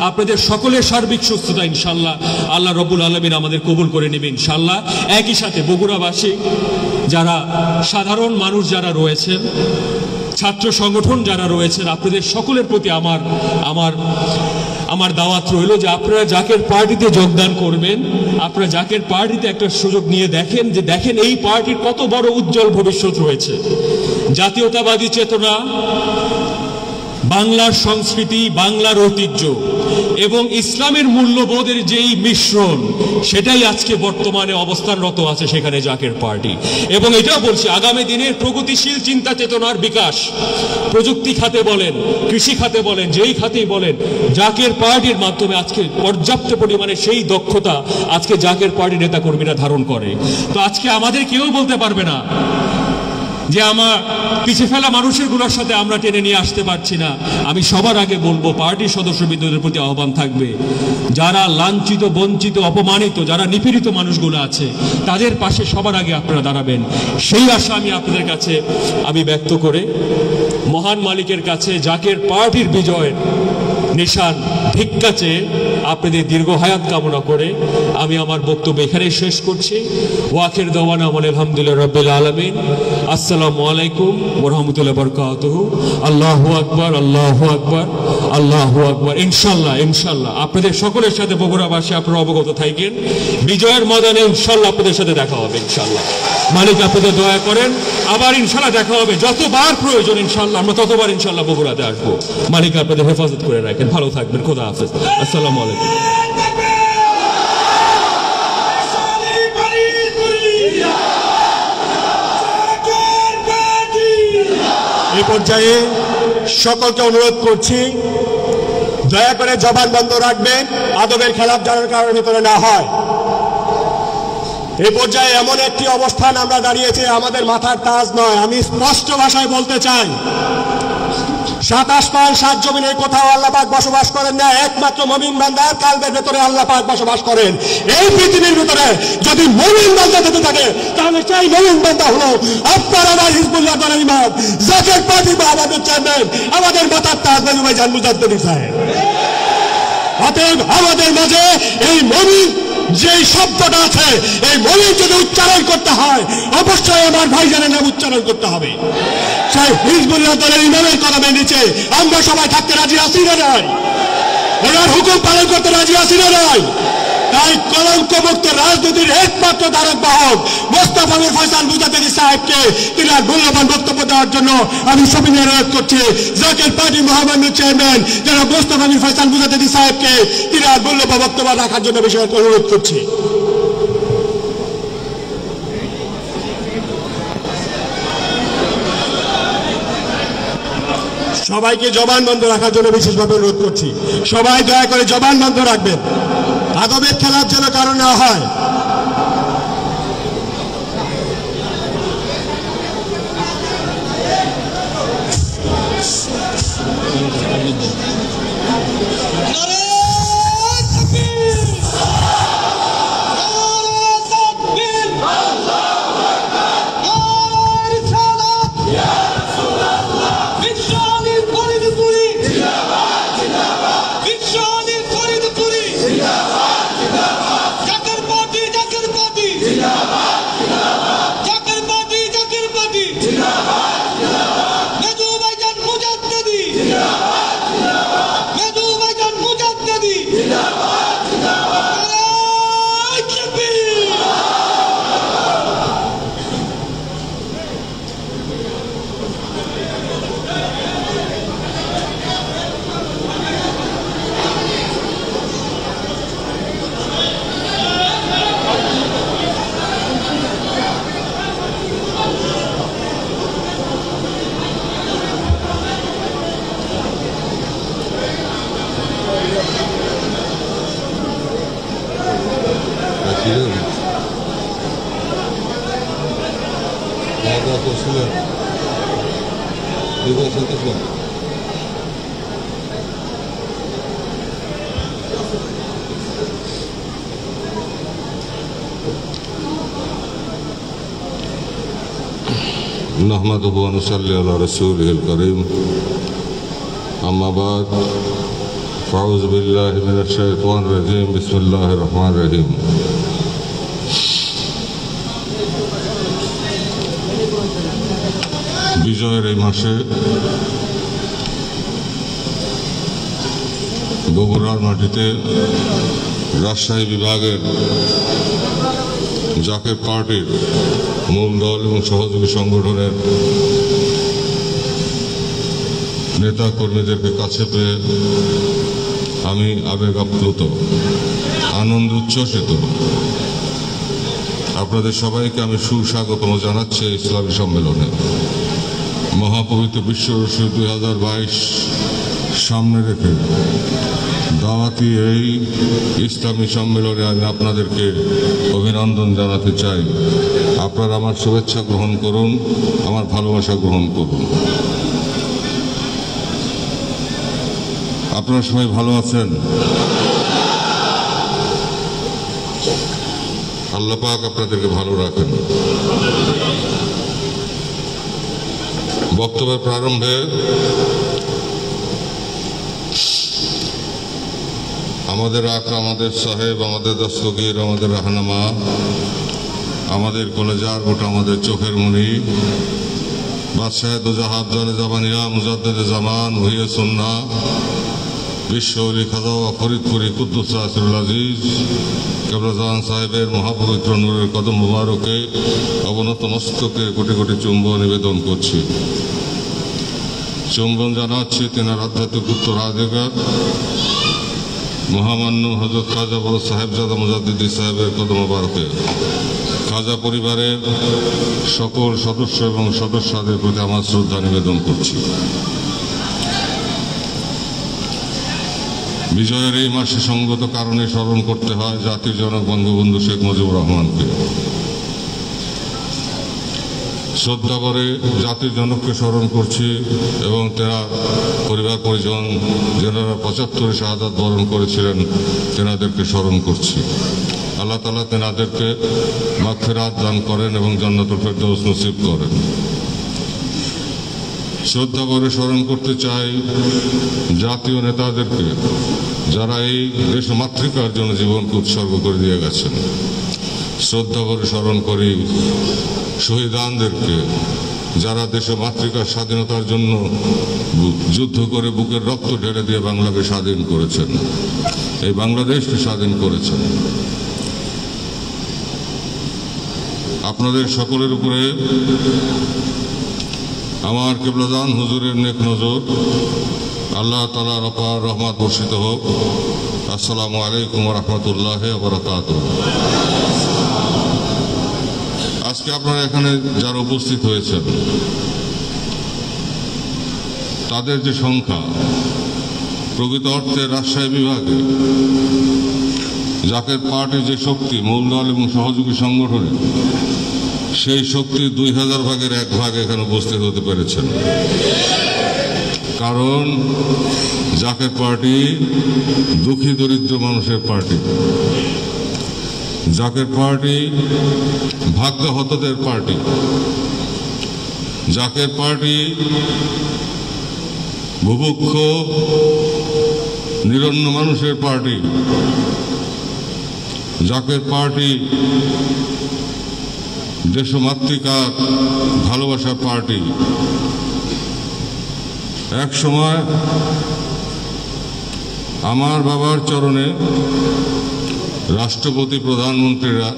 আপনাদের সকলের সার্বিক সুস্থতা ইনশাল্লাহ আল্লাহ রব্বুল আলামিন আমাদের কবুল করে নেবে ইনশাল্লাহ। একই সাথে বগুড়াবাসী যারা সাধারণ মানুষ যারা রয়েছেন, ছাত্র সংগঠন যারা রয়েছেন, আপনাদের সকলের প্রতি আমার দাওয়াত রইল যে আপনারা জাকের পার্টিতে যোগদান করবেন। আপনারা জাকের পার্টিতে একটা সুযোগ নিয়ে দেখেন এই পার্টির কত বড় উজ্জ্বল ভবিষ্যৎ রয়েছে। জাতীয়তাবাদী চেতনা, বাংলার সংস্কৃতি, বাংলার ঐতিহ্য এবং ইসলামের মূল্যবোধের যেই মিশ্রণ, সেটাই আজকে বর্তমানে অবস্থানরত আছে সেখানে জাকের পার্টি। এবং এটাও বলছি আগামী দিনের প্রগতিশীল চিন্তা চেতনার বিকাশ, প্রযুক্তি খাতে বলেন, কৃষি খাতে বলেন, যেই খাতেই বলেন, জাকের পার্টির মাধ্যমে আজকে পর্যাপ্ত পরিমাণে সেই দক্ষতা আজকে জাকের পার্টির নেতাকর্মীরা ধারণ করে। তো আজকে আমাদের কেউ বলতে পারবে না যে আমার পিছিয়ে ফেলা মানুষের গুলোর সাথে আমরা টেনে নিয়ে আসতে পারছি না। আমি সবার আগে বলবো, পার্টির সদস্যবৃন্দদের প্রতি আহ্বান থাকবে, যারা লাঞ্ছিত, বঞ্চিত, অপমানিত, যারা নিপীড়িত মানুষগুলো আছে, তাদের পাশে সবার আগে আপনারা দাঁড়াবেন, সেই আশা আমি আপনাদের কাছে আমি ব্যক্ত করে মহান মালিকের কাছে জাকের পার্টির বিজয়ের নিশান ভিক্ষা চেয়ে আপনাদের দীর্ঘ হায়াত কামনা করে আমি আমার বক্তব্য এখানেই শেষ করছি। ওয়াখির দাওয়ানা আলহামদুলিল্লাহ রাব্বিল আলামিন। আসসালামু আলাইকুম ওয়া রাহমাতুল্লাহি ওয়া বারাকাতুহু। আল্লাহু আকবার, আল্লাহু আকবার, আল্লাহু আকবার। ইনশাআল্লাহ আপনাদের সকলের সাথে বগুড়াবাসী আপনারা অবগত থাকেন, বিজয়ের ময়দানে ইনশাআল্লাহ আপনাদের সাথে দেখা হবে ইনশাআল্লাহ। মালিক আপনাদের দয়া করেন, আবার ইনশাআল্লাহ দেখা হবে, যতবার প্রয়োজন ইনশাআল্লাহ আমরা ততবার ইনশাআল্লাহ বগুড়াতে আসবো। মালিক আপনাদের হেফাজত করে রাখেন, ভালো থাকবেন, খোদা হাফেজ, আসসালামু আলাইকুম। এই পর্যায়ে সকলকে অনুরোধ করছি দয়া করে জবান বন্ধ রাখবেন, আদবের খেলাফ জানার কারণে ভিতরে না হয়। এই পর্যায়ে এমন একটি অবস্থান আমরা দাঁড়িয়েছি, আমাদের মাথার তাজ নয়। আমি স্পষ্ট ভাষায় বলতে চাই, সাত আসমান সাত জমিনে কোথাও আল্লাহ পাক বসবাস করেন না, একমাত্র মুমিন বান্দার কালবের ভেতরে আল্লাহ পাক বসবাস করেন। এই পৃথিবীর ভিতরে যদি মুমিন বান্দা যেতে থাকে তাহলে সেই মুমিন বান্দা হলো আপনার আমার হিজবুল্লাহ দলের ইমাম জাকের পার্টি বা আমাদের চেয়ারম্যান আমাদের মাতার তাজ ভাইজান মুজাদ্দেদি সাহেব। অতএব আমাদের মাঝে এই মুমিন যে শব্দটা আছে, এই মুমিন যদি উচ্চারণ করতে হয় অবশ্যই আমার ভাইজানের নাম উচ্চারণ করতে হবে। সেই হিজবুল্লাহ দলের ইমামের কদমের নিচে আমরা সবাই থাকতে রাজি আছি না নয়? ওনার হুকুম পালন করতে রাজি আছি না নয়? তাই কলঙ্কমুক্ত রাজনীতির একমাত্র ধারক বাহক মোস্তফা মির ফয়সাল মুজাদ্দেদি সাহেবকে তিনার মূল্যবান বক্তব্য দেওয়ার জন্য আমি সবিনয় অনুরোধ করছি। জাকের পার্টি মহামান্য চেয়ারম্যান যারা মোস্তফা মির ফয়সাল মুজাদ্দেদি সাহেবকে তিনার মূল্যবান বক্তব্য রাখার জন্য বিষয়ে অনুরোধ করছি। সবাইকে জবান বন্ধ রাখার জন্য বিশেষভাবে অনুরোধ করছি। সবাই দয়া করে জবান বন্ধ রাখবেন, আদবের খেলার যেন কারণ না হয়। नहमदुहु व नुसल्ली अला रसूलिहिल करीम अम्मा बाद फ़अऊज़ु बिल्लाहि मिनश शैतानिर रजीम बिस्मिल्लाहिर रहमानिर रहीम। বিজয়ের এই মাসে বগুড়ার মাটিতে রাজশাহী বিভাগের জাকের পার্টির মূল দল এবং সহযোগী সংগঠনের নেতা কর্মীদেরকে কাছে পেয়ে আমি আবেগ আপ্লুত, আনন্দ উচ্ছ্বসিত। আপনাদের সবাইকে আমি সুস্বাগতম জানাচ্ছি ইসলামী সম্মেলনে। মহাপবিত্র বিশ্বরশি 2022 সামনে রেখে দাওয়াতি এই ইসলামী সম্মেলনে আমি আপনাদেরকে অভিনন্দন জানাতে চাই। আপনারা আমার শুভেচ্ছা গ্রহণ করুন, আমার ভালোবাসা গ্রহণ করুন। আপনারা সবাই ভালো আছেন? আল্লাহ পাক আপনাদেরকে ভালো রাখেন। বক্তব্যের প্রারম্ভে আমাদের আকা, আমাদের সাহেব, আমাদের দস্তগীর, আমাদের রাহনামা, আমাদের কলেজার গোটা, আমাদের চোখের মণি, বাদশাহ দুজাহা আফজালে জামানিয়া মুজাদ্দেদে জামান ওহিয়ে সুন্নাহ বিশ্ব ওলি খাজা ওয়া ফরিদপুরি কুদ্দুস রাসূলুল আজিজ কেবলাজান সাহেবের মহাপবিত্র নূরের কদম মুবারকে অবনত মস্তকে কোটি কোটি চুম্বন নিবেদন করছি। চুম্বন জানাচ্ছি তেনার আধ্যাত্মিক উত্তরাধিকার মহামান্য হযরত খাজা বড় সাহেবজাদা মুজাদ্দিদি সাহেবের কদম মুবারকে। খাজা পরিবারের সকল সদস্য এবং সদস্যদের প্রতি আমার শ্রদ্ধা নিবেদন করছি। বিজয়ের এই মাসে সঙ্গত কারণে স্মরণ করতে হয় জাতির জনক বঙ্গবন্ধু শেখ মুজিবুর রহমানকে। শ্রদ্ধা করে জাতির জনককে স্মরণ করছি এবং তেনার পরিবার পরিজন যারা ৭৫ শাহাদাত বরণ করেছিলেন তেনাদেরকে স্মরণ করছি। আল্লাহ তাআলা তেনাদেরকে মাগফিরাত দান করেন এবং জান্নাতুল ফেরদৌস নসিব করেন। শ্রদ্ধা করে স্মরণ করতে চাই জাতীয় নেতাদেরকে যারা এই দেশ মাতৃকার জন্য জীবনকে উৎসর্গ করে দিয়ে গেছেন। শ্রদ্ধা করে স্মরণ করি শহীদানদেরকে যারা দেশে মাতৃকার স্বাধীনতার জন্য যুদ্ধ করে বুকের রক্ত ঢেলে দিয়ে বাংলাকে স্বাধীন করেছেন, এই বাংলাদেশকে স্বাধীন করেছেন। আপনাদের সকলের উপরে আমার কিবলাজান হুজুরের নেক নজর, আল্লাহ তাআলার অপার রহমত বর্ষিত হোক। আসসালামু আলাইকুম ওয়া রাহমাতুল্লাহি ওয়া বারাকাতুহু। আজকে আপনারা এখানে যারা উপস্থিত হয়েছেন তাদের যে সংখ্যা, প্রকৃত অর্থে রাজশাহী বিভাগে জাকের পার্টির যে শক্তি মূলদল এবং সহযোগী সংগঠনে, সেই শক্তি 2000 ভাগের 1 ভাগ এখানে উপস্থিত হতে পেরেছেন। কারণ জাকের পার্টি দুঃখী দরিদ্র মানুষের পার্টি, জাকের পার্টি ভাগ্যহতদের পার্টি, জাকের পার্টি বুভুক্ষ নিরন্ন মানুষের পার্টি, জাকের পার্টি দেশমাতৃকার ভালোবাসার পার্টি। এক সময় আমার বাবার চরণে রাষ্ট্রপতি প্রধানমন্ত্রীরা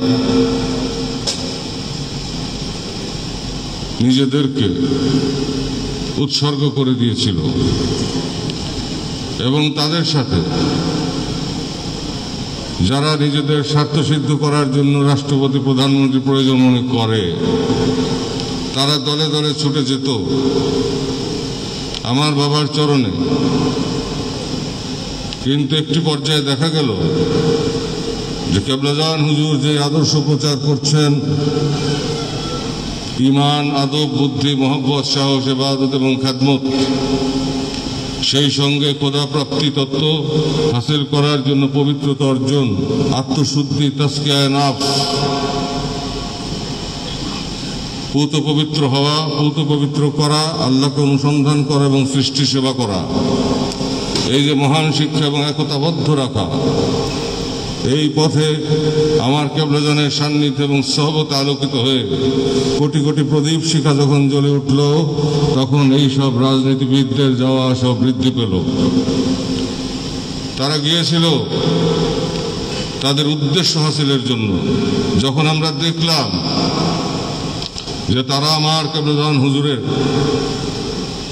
নিজেদেরকে উৎসর্গ করে দিয়েছিল এবং তাদের সাথে যারা নিজেদের স্বার্থ সিদ্ধ করার জন্য রাষ্ট্রপতি প্রধানমন্ত্রী প্রয়োজন মনে করে তারা দলে দলে ছুটে যেত আমার বাবার চরণে। কিন্তু একটি পর্যায়ে দেখা গেল যে কিবলাজান হুজুর যে আদর্শ প্রচার করছেন, ঈমান, আদব, বুদ্ধি, মহব্বত, সাহস, ইবাদত এবং খেদমত, সেই সঙ্গে খোদাপ্রাপ্তি তত্ত্ব হাসিল করার জন্য পবিত্রতা অর্জন, আত্মশুদ্ধি, তাজকিয়ায়ে নাফস, পূত পবিত্র হওয়া, পূত পবিত্র করা, আল্লাহকে অনুসন্ধান করা এবং সৃষ্টি সেবা করা, এই যে মহান শিক্ষা এবং একতাবদ্ধ রাখা, এই পথে আমার কিবলাজানের সান্নিধ্য এবং সহবতে আলোকিত হয়ে কোটি কোটি প্রদীপ শিখা যখন জ্বলে উঠল, তখন এই সব রাজনীতিবিদদের যাওয়া আসা বৃদ্ধি পেল। তারা গিয়েছিল তাদের উদ্দেশ্য হাসিলের জন্য। যখন আমরা দেখলাম যে তারা আমার কিবলাজান হুজুরের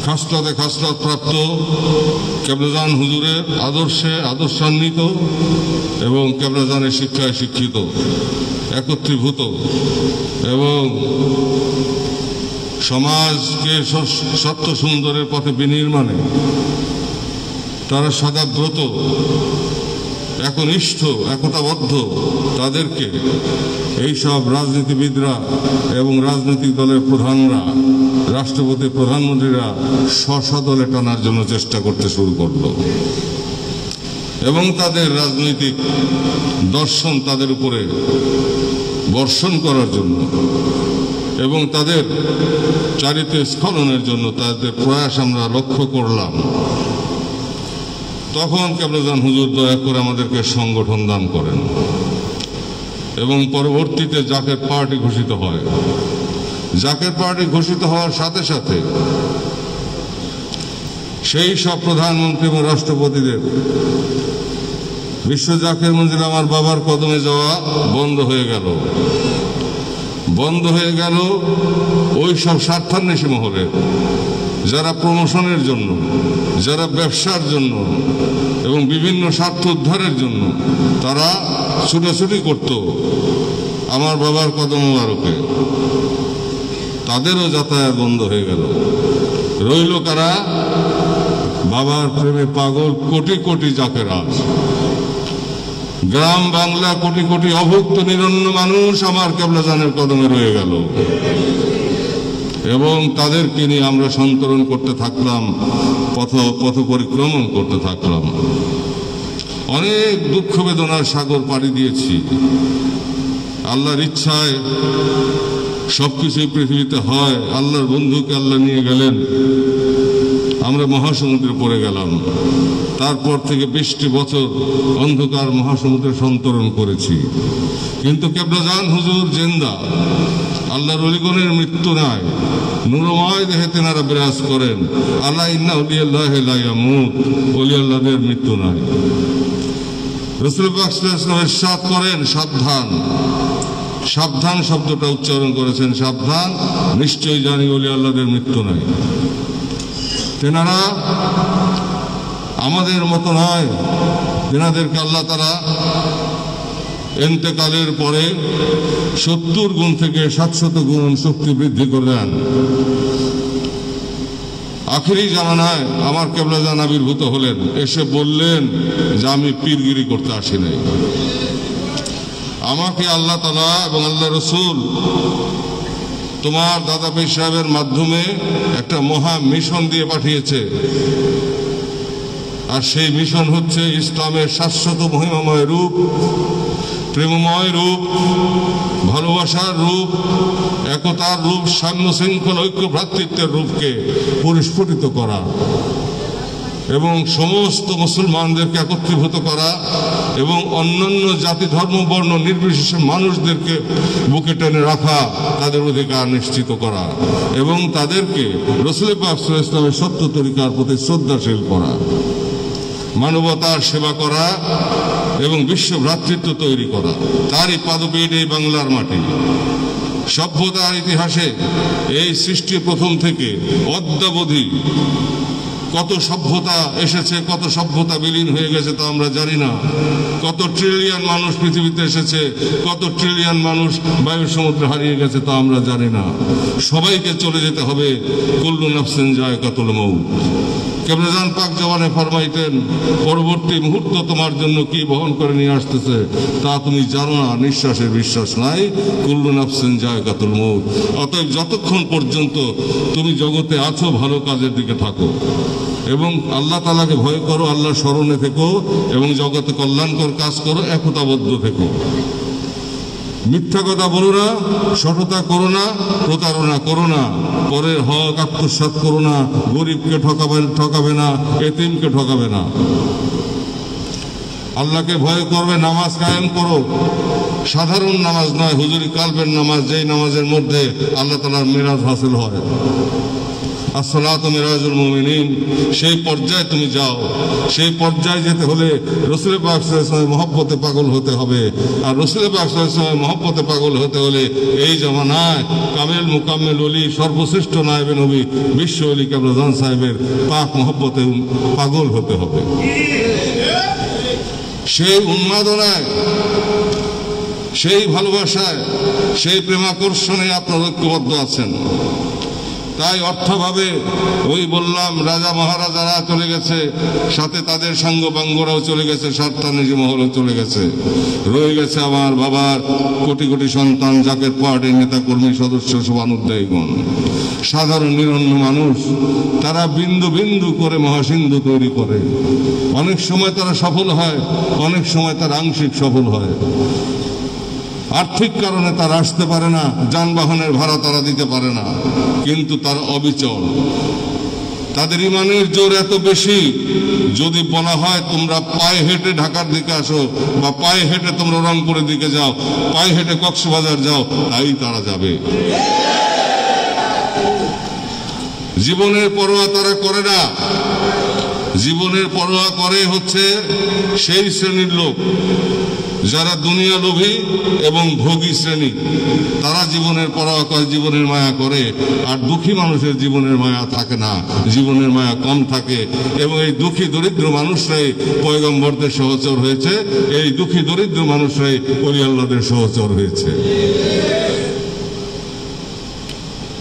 খাসলাতে খাসলাত প্রাপ্ত, কিবলাজান হুজুরের আদর্শে আদর্শান্বিত এবং কিবলাজানের শিক্ষায় শিক্ষিত, একত্রীভূত এবং সমাজকে সত্য সুন্দরের পথে বিনির্মাণে তারা সদাব্রত, একনিষ্ঠ, একতাবদ্ধ, তাদেরকে এইসব রাজনীতিবিদরা এবং রাজনৈতিক দলের প্রধানরা, রাষ্ট্রপতি, প্রধানমন্ত্রীরা স্বদলে টানার জন্য চেষ্টা করতে শুরু করল এবং তাদের রাজনৈতিক দর্শন তাদের উপরে বর্ষণ করার জন্য এবং তাদের চারিত্র স্খলনের জন্য তাদের প্রয়াস আমরা লক্ষ্য করলাম। তখন কিবলাজান হুজুর দয়া করে আমাদেরকে সংগঠন দান করেন এবং পরবর্তীতে জাকের পার্টি ঘোষিত হয়। জাকের পার্টি ঘোষিত হওয়ার সাথে সাথে সেই সব প্রধানমন্ত্রী এবং রাষ্ট্রপতিদের বিশ্ব জাকের মঞ্জিল আমার বাবার কদমে যাওয়া বন্ধ হয়ে গেল। বন্ধ হয়ে গেল ওই সব স্বার্থান্বেষী মহলের, যারা প্রমোশনের জন্য, যারা ব্যবসার জন্য এবং বিভিন্ন স্বার্থ উদ্ধারের জন্য তারা ছুটাছুটি করত আমার বাবার কদম মোবারকে, তাদেরও যাতায়াত বন্ধ হয়ে গেল। রইল কারা? বাবার প্রেমে পাগল কোটি কোটি জাকেরা, গ্রাম বাংলা কোটি কোটি অভুক্ত নিরন্ন মানুষ আমার কিবলাজানের কদমে রয়ে গেল। এবং তাদেরকে নিয়ে আমরা সন্তরণ করতে থাকলাম, পথ পরিক্রমণ করতে থাকলাম। অনেক দুঃখ বেদনার সাগর পাড়ি দিয়েছি। আল্লাহর ইচ্ছায় সবকিছুই পৃথিবীতে হয়। আল্লাহর বন্ধুকে আল্লাহ নিয়ে গেলেন, আমরা মহাসমুদ্রে পড়ে গেলাম। তারপর থেকে 20টি বছর অন্ধকার মহাসমুদ্রে সন্তরণ করেছি, কিন্তু কেবলাজান হুজুর জিন্দা। আল্লাহর ওলিগণের মৃত্যু নাই, নূরময় দেহে তেনারা বিরাজ করেন। আল্লাহ ইন্না ওলিয়াল্লাহি লা ইয়ামুত, ওলি আল্লাহদের মৃত্যু নাই। রাসূল পাক সাল্লাল্লাহু আলাইহি ওয়াসাল্লাম ইরশাদ করেন, সাবধান। সাবধান শব্দটা উচ্চারণ করেছেন, সাবধান, নিশ্চয়ই জানি ওলি আল্লাহদের মৃত্যু নাই। তেনারা আমাদের মতো নয়, তেনাদেরকে আল্লাহ তাআলা ইন্তেকালের পরে 70 গুণ থেকে 700 গুণ শক্তি বৃদ্ধি করলেন। আখিরি জামানায় আমার কেবলাজান আবির্ভূত হলেন, এসে বললেন যে আমি পীরগিরি করতে আসি নাই। আমাকে আল্লাহ তাআলা এবং আল্লাহ রসুল তোমার দাদা পীর সাহেবের মাধ্যমে একটা মহা মিশন দিয়ে পাঠিয়েছে। আর সেই মিশন হচ্ছে ইসলামের শাশ্বত মহিমাময় রূপ, প্রেমময় রূপ, ভালোবাসার রূপ, একতার রূপ, সাম্য শৃঙ্খল ঐক্য ভ্রাতৃত্বের রূপকে পরিস্ফুটিত করা এবং সমস্ত মুসলমানদেরকে একত্রীভূত করা এবং অন্যান্য জাতি ধর্ম বর্ণ নির্বিশেষে মানুষদেরকে বুকে টেনে রাখা, তাদের অধিকার নিশ্চিত করা এবং তাদেরকে রাসূল পাক সাল্লাল্লাহু আলাইহি ওয়াসাল্লামের সত্য তরিকার প্রতি শ্রদ্ধাশীল করা, মানবতার সেবা করা এবং বিশ্ব ভ্রাতৃত্ব তৈরি করা। তারই পাদপীঠ এই বাংলার মাটি। সভ্যতার ইতিহাসে এই সৃষ্টি প্রথম থেকে অদ্যাবধি কত সভ্যতা এসেছে, কত সভ্যতা বিলীন হয়ে গেছে তা আমরা জানি না। কত ট্রিলিয়ন মানুষ পৃথিবীতে এসেছে, কত ট্রিলিয়ন মানুষ বায়ু সমুদ্রে হারিয়ে গেছে তা আমরা জানি না। সবাইকে চলে যেতে হবে, কুল্লু নাফসিন যায়কাতুল মউত। কেবলাজান পাক জবানে ফরমাইতেন, পরবর্তী মুহূর্ত তোমার জন্য কি বহন করে নিয়ে আসতেছে তা তুমি জানো না, নিঃশ্বাসের বিশ্বাস নাই। কুল্লু নাফসিন যায়কাতুল মউত। অতএব যতক্ষণ পর্যন্ত তুমি জগতে আছো, ভালো কাজের দিকে থাকো এবং আল্লাহ তাআলাকে ভয় করো, আল্লাহ স্মরণে থেকো এবং জগতে কল্যাণকর কাজ করো, একতাবদ্ধ থেকো। মিথ্যা কথা বলো না, সততা করো না, প্রতারণা করো না, পরের হক আত্মসাৎ করো না, গরিবকে ঠকাবে না, এতিমকে ঠকাবে না। আল্লাহকে ভয় করবে, নামাজ কায়েম করো। সাধারণ নামাজ নয়, হুজুরি কালবের নামাজ, যেই নামাজের মধ্যে আল্লাহ তাআলার মিরাজ হাসিল হয়। আসসালাতু মিরাজুল মুমিনিন, সেই পর্যায়ে তুমি যাও। সেই পর্যায়ে যেতে হলে রাসূল পাক সাল্লাল্লাহু আলাইহি ওয়াসাল্লামের মহব্বতে পাগল হতে হবে। আর রাসূল পাক সাল্লাল্লাহু আলাইহি ওয়াসাল্লামের মহব্বতে পাগল হতে হলে এই জামানায় কামেল মুকাম্মেল ওলি, সর্বশ্রেষ্ঠ নায়েবে নবী, বিশ্ব ওলি কেবলাজান সাহেবের পাক মহব্বতে পাগল হতে হবে। সেই উন্মাদনায়, সেই ভালোবাসায়, সেই প্রেমাকর্ষণে আপনারা ঐক্যবদ্ধ আছেন। তাই অর্থভাবে ওই বললাম, রাজা মহারাজারা চলে গেছে, সাথে তাদের সাঙ্গপাঙ্গরাও চলে গেছে, স্বার্থান্বেষী মহলও চলে গেছে। রয়ে গেছে আমার বাবার কোটি কোটি সন্তান, জাকের পার্টির নেতা কর্মী সদস্য, শুভানুদ্দায়ীগণ, সাধারণ নিরন্ন মানুষ। তারা বিন্দু বিন্দু করে মহাসিন্ধু তৈরি করে। অনেক সময় তারা সফল হয়, অনেক সময় তারা আংশিক সফল হয়। আর্থিক কারণে তারা আসতে পারে না, যানবাহনের ভাড়া তারা দিতে পারে না, কিন্তু তারা অবিচল। তাদের ইমানের জোর এত বেশি, যদি বলা হয় তোমরা পায়ে হেঁটে ঢাকার দিকে আসো বা পায়ে হেঁটে তোমরা রংপুরের দিকে যাও, পায়ে হেঁটে কক্সবাজার যাও, তাই তারা যাবে। জীবনের পরোয়া তারা করে না। জীবনের পরোয়া করে হচ্ছে সেই শ্রেণীর লোক যারা দুনিয়া লোভী এবং ভোগী শ্রেণী। তারা জীবনের পরোয়া করে, জীবনের মায়া করে। আর দুঃখী মানুষের জীবনের মায়া থাকে না, জীবনের মায়া কম থাকে। এবং এই দুঃখী দরিদ্র মানুষরাই পয়গম্বরদের সহচর হয়েছে, এই দুঃখী দরিদ্র মানুষরাই ওলি আল্লাহদের সহচর হয়েছে।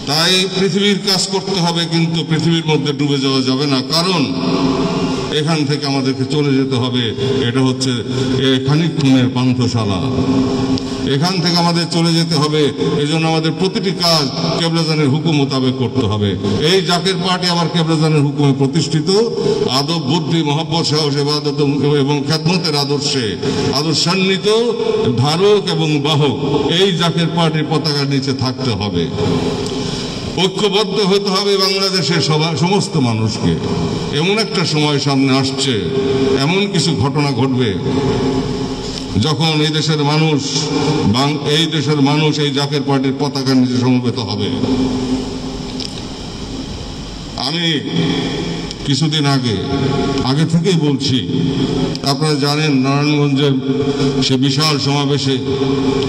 তাই পৃথিবীর কাজ করতে হবে, কিন্তু পৃথিবীর মধ্যে ডুবে যাওয়া যাবে না। কারণ এখান থেকে আমাদেরকে চলে যেতে হবে। এটা হচ্ছে খানিকক্ষণের পান্থশালা। এখান থেকে আমাদের চলে যেতে হবে। এজন্য আমাদের প্রতিটি কাজ কেবলাজানের হুকুম মোতাবেক করতে হবে। এই জাকের পার্টি আবার কেবলাজানের হুকুমে প্রতিষ্ঠিত। আদব, বুদ্ধি, মহব্বত, সাহস, ইবাদত এবং খেদমতের আদর্শান্বিত ধারক এবং বাহক এই জাকের পার্টির পতাকার নিচে থাকতে হবে। ঐক্যবদ্ধ হতে হবে বাংলাদেশের সমস্ত মানুষকে। এমন একটা সময় সামনে আসছে, এমন কিছু ঘটনা ঘটবে যখন এই দেশের মানুষ এই জাকের পার্টির পতাকার নিচে সমবেত হবে। আমি কিছুদিন আগে থেকেই বলছি, আপনারা জানেন নারায়ণগঞ্জের সে বিশাল সমাবেশে,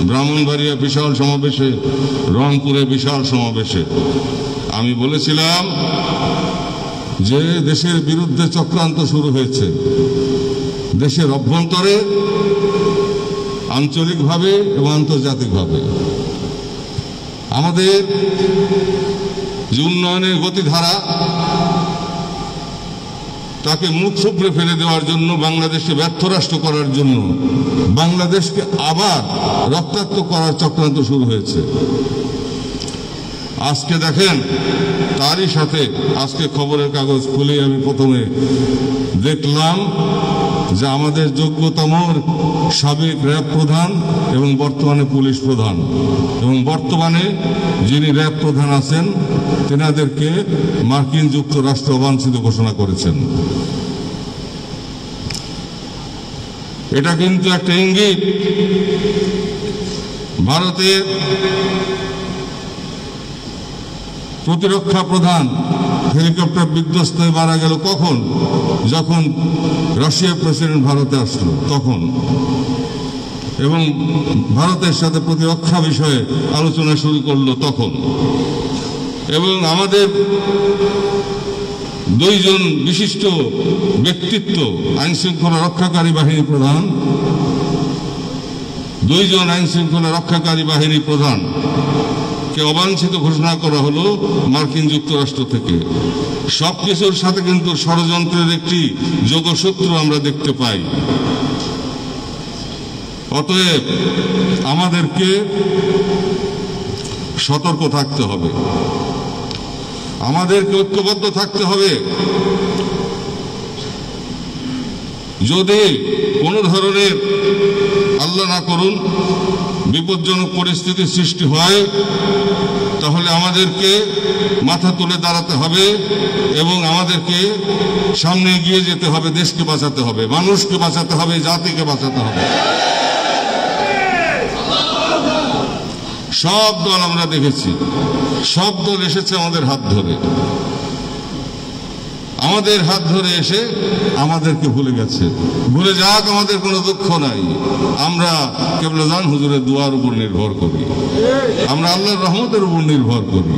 ব্রাহ্মণবাড়িয়া বিশাল সমাবেশে, রংপুরে বিশাল সমাবেশে আমি বলেছিলাম যে দেশের বিরুদ্ধে চক্রান্ত শুরু হয়েছে। দেশের অভ্যন্তরে, আঞ্চলিকভাবে এবং আন্তর্জাতিকভাবে আমাদের যে উন্নয়নের গতিধারা তাকে মুখ থুবড়ে ফেলে দেওয়ার জন্য, বাংলাদেশকে ব্যর্থ রাষ্ট্র করার জন্য, বাংলাদেশকে আবার রক্তাক্ত করার চক্রান্ত শুরু হয়েছে। আজকে দেখেন, তারই সাথে আজকে খবরের কাগজ খুলে আমি প্রথমে দেখলাম যে আমাদের যোগ্যতম সাবেক র্যাব প্রধান এবং বর্তমানে পুলিশ প্রধান এবং বর্তমানে যিনি র্যাব প্রধান আছেন তেনাদেরকে মার্কিন যুক্তরাষ্ট্র অবাঞ্ছিত ঘোষণা করেছেন। এটা কিন্তু একটা ইঙ্গিত ভারতের প্রতিরক্ষা প্রধান হেলিকপ্টার বিধ্বস্ত হয়ে মারা গেল কখন? যখন রাশিয়ার প্রেসিডেন্ট ভারতে আসলো তখন, এবং ভারতের সাথে প্রতিরক্ষা বিষয়ে আলোচনা শুরু করলো তখন। এবং আমাদের দুইজন বিশিষ্ট ব্যক্তিত্ব, আইনশৃঙ্খলা রক্ষাকারী বাহিনী প্রধান, দুইজন আইনশৃঙ্খলা রক্ষাকারী বাহিনী প্রধান কে অবাঞ্ছিত ঘোষণা করা হলো মার্কিন যুক্তরাষ্ট্র থেকে। সবকিছুর সাথে কিন্তু ষড়যন্ত্রের একটি যোগসূত্র আমরা দেখতে পাই। অতএব আমাদেরকে সতর্ক থাকতে হবে, আমাদেরকে ঐক্যবদ্ধ থাকতে হবে। যদি কোনো ধরনের, আল্লাহ না করুন, বিপজ্জনক পরিস্থিতির সৃষ্টি হয় তাহলে আমাদেরকে মাথা তুলে দাঁড়াতে হবে এবং আমাদেরকে সামনে এগিয়ে যেতে হবে। দেশকে বাঁচাতে হবে, মানুষকে বাঁচাতে হবে, জাতিকে বাঁচাতে হবে। সব দল আমরা দেখেছি, সব দল এসেছে আমাদের হাত ধরে, আমাদের হাত ধরে এসে আমাদেরকে ভুলে গেছে। ভুলে যাক, আমাদের কোনো দুঃখ নাই। আমরা কেবলাজান হুজুরের দোয়ার উপর নির্ভর করি, আমরা আল্লাহর রহমতের উপর নির্ভর করি,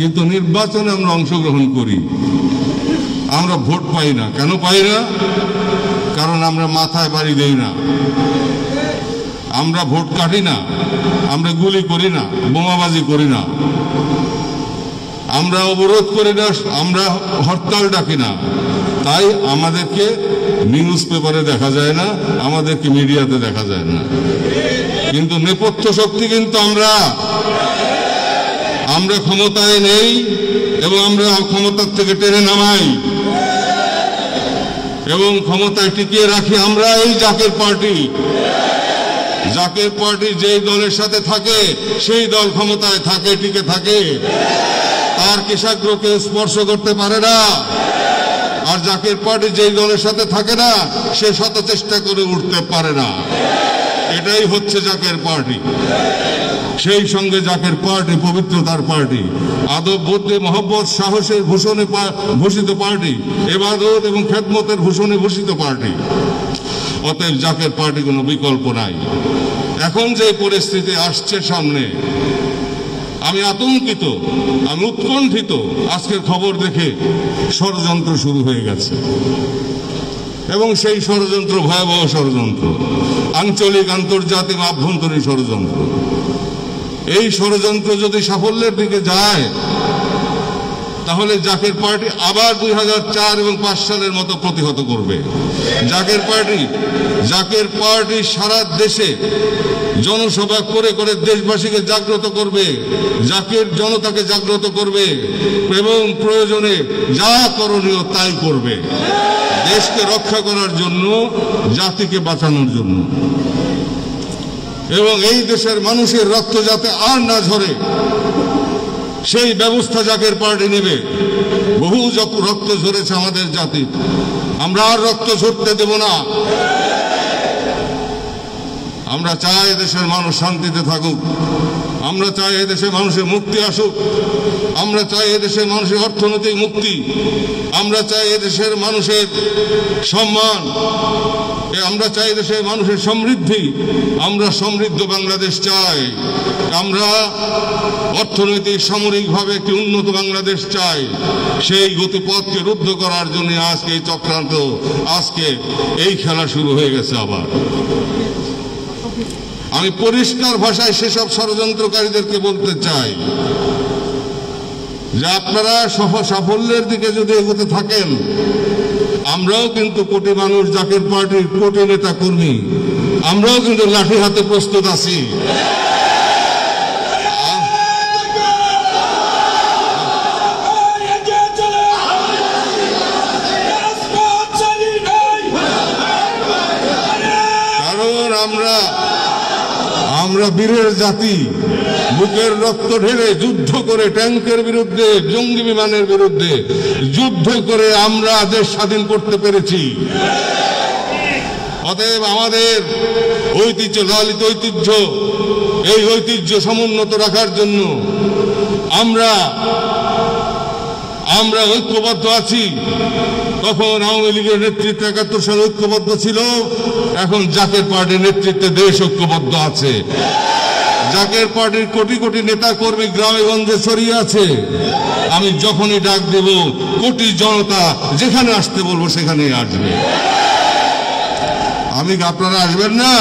কিন্তু নির্বাচনে আমরা অংশগ্রহণ করি। আমরা ভোট পাই না। কেন পাই না? কারণ আমরা মাথায় বাড়ি দেই না, আমরা ভোট কাটি না, আমরা গুলি করি না, বোমাবাজি করি না, আমরা অবরোধ করি না, আমরা হরতাল ডাকি না। তাই আমাদেরকে নিউজ পেপারে দেখা যায় না, আমাদেরকে মিডিয়াতে দেখা যায় না। কিন্তু নেপথ্য শক্তি কিন্তু আমরা ক্ষমতায় নেই এবং আমরা ক্ষমতার থেকে টেনে নামাই এবং ক্ষমতায় টিকিয়ে রাখি আমরা এই জাকের পার্টি। জাকের পার্টি যেই দলের সাথে থাকে সেই দল ক্ষমতায় থাকে, টিকে থাকে, তার কেশাগ্রকে স্পর্শ করতে পারে না। আর জাকের পার্টি যেই দলের সাথে থাকে না সে শত চেষ্টা করে উঠতে পারে না। এটাই হচ্ছে জাকের পার্টি। সেই সঙ্গে জাকের পার্টি পবিত্রতার পার্টি, আদব, বুদ্ধি, মহব্বত, সাহসের ভূষণে ভূষিত পার্টি, ইবাদত এবং খেদমতের ভূষণে ভূষিত পার্টি। অতএব জাকের পার্টি কোনো বিকল্প নাই। এখন যে পরিস্থিতি আসছে সামনে, আমি আতঙ্কিত, আমি উৎকণ্ঠিত। আজকের খবর দেখে ষড়যন্ত্র শুরু হয়ে গেছে এবং সেই ষড়যন্ত্র ভয়াবহ ষড়যন্ত্র, আঞ্চলিক, আন্তর্জাতিক, আভ্যন্তরীণ ষড়যন্ত্র। এই ষড়যন্ত্র যদি সাফল্যের দিকে যায় তাহলে জাকের পার্টি আবার 2004 এবং 5 সালের মতো প্রতিহত করবে। জাকের পার্টি সারা দেশে জনসভা করে করে দেশবাসীকে জাগ্রত করবে, জাকের জনতাকে জাগ্রত করবে এবং প্রয়োজনে যা করণীয় তাই করবে, দেশকে রক্ষা করার জন্য, জাতিকে বাঁচানোর জন্য। এবং এই দেশের মানুষের রক্ত যাতে আর না ঝরে সেই ব্যবস্থা জাকের পার্টি নেবে। বহু রক্ত ঝরেছে আমাদের জাতি, আমরা আর রক্ত ঝরতে দেব না। আমরা চাই দেশের মানুষ শান্তিতে থাকুক, আমরা চাই এদেশে মানুষের মুক্তি আসুক, আমরা চাই এদেশের মানুষের অর্থনৈতিক মুক্তি, আমরা চাই এদেশের মানুষের সম্মান, আমরা চাই দেশের মানুষের সমৃদ্ধি, আমরা সমৃদ্ধ বাংলাদেশ চাই, আমরা অর্থনৈতিক সামরিকভাবে একটি উন্নত বাংলাদেশ চাই। সেই গতিপথকে রুদ্ধ করার জন্য আজকে এই চক্রান্ত, আজকে এই খেলা শুরু হয়ে গেছে আবার। আমি পরিষ্কার ভাষায় সেসব ষড়যন্ত্রকারীদেরকে বলতে চাই যে আপনারা সাফল্যের দিকে যদি এগোতে থাকেন, আমরাও কিন্তু কোটি মানুষ, জাকের পার্টির কোটি নেতা কর্মী, আমরাও কিন্তু লাঠি হাতে প্রস্তুত আছি। কারণ আমরা বীরের জাতি, বুকের রক্ত ঢেলে যুদ্ধ করে ট্যাঙ্কের বিরুদ্ধে, জঙ্গি বিমানের বিরুদ্ধে যুদ্ধ করে আমরা দেশ স্বাধীন করতে পেরেছি। অতএব আমাদের ঐতিহ্য, লালিত ঐতিহ্য, এই ঐতিহ্য সমুন্নত রাখার জন্য আমরা ঐক্যবদ্ধ আছি। তখন আওয়ামী লীগের নেতৃত্বে 71 সালে ঐক্যবদ্ধ ছিল, এখন জাকের পার্টির নেতৃত্বে দেশ ঐক্যবদ্ধ আছে। জাকের পার্টির কোটি কোটি নেতা কর্মী গ্রামে গঞ্জে ছড়িয়ে আছে। আমি যখনই ডাক দেব, কোটি জনতা যেখানে আসতে বলবো সেখানেই আসবে। আপনারা আসবেন না?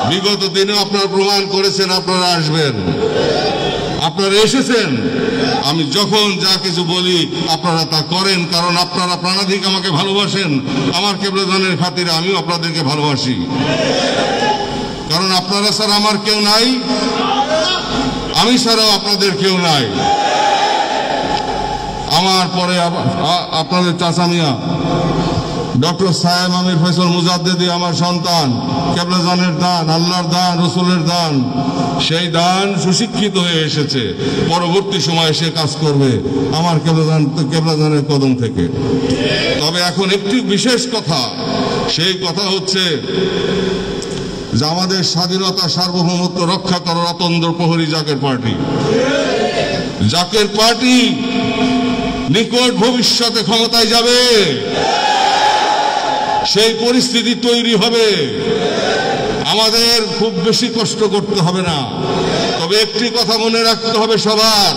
বিগত দিনে আপনারা প্রমাণ করেছেন আপনারা আসবেন, আপনারা এসেছেন। আমি যখন যা কিছু বলি আপনারা তা করেন, কারণ আপনারা প্রাণাধিক আমাকে ভালোবাসেন। আমার কেবলাজানের খাতিরে আমিও আপনাদেরকে ভালোবাসি, কারণ আপনারা ছাড়া আমার কেউ নাই, আমি ছাড়াও আপনাদের কেউ নাই। আমার পরে আপনাদের চাচা মিয়া ডক্টর সায়েম আমির ফয়সাল মুজাদ্দেদি আমার সন্তান, কেবলাজানের দান, আল্লাহর দান, রসুলের দান, সেই দান সুশিক্ষিত হয়ে এসেছে, পরবর্তী সময়ে সে কাজ করবে আমার কেবলাজানের কদম থেকে। তবে এখন একটি বিশেষ কথা, সেই কথা হচ্ছে যে আমাদের স্বাধীনতা সার্বভৌমত্ব রক্ষা করার অতন্দ্র প্রহরী জাকের পার্টি। জাকের পার্টি নিকট ভবিষ্যতে ক্ষমতায় যাবে, সেই পরিস্থিতি তৈরি হবে। আমাদের খুব বেশি কষ্ট করতে হবে না, তবে একটি কথা মনে রাখতে হবে সবার,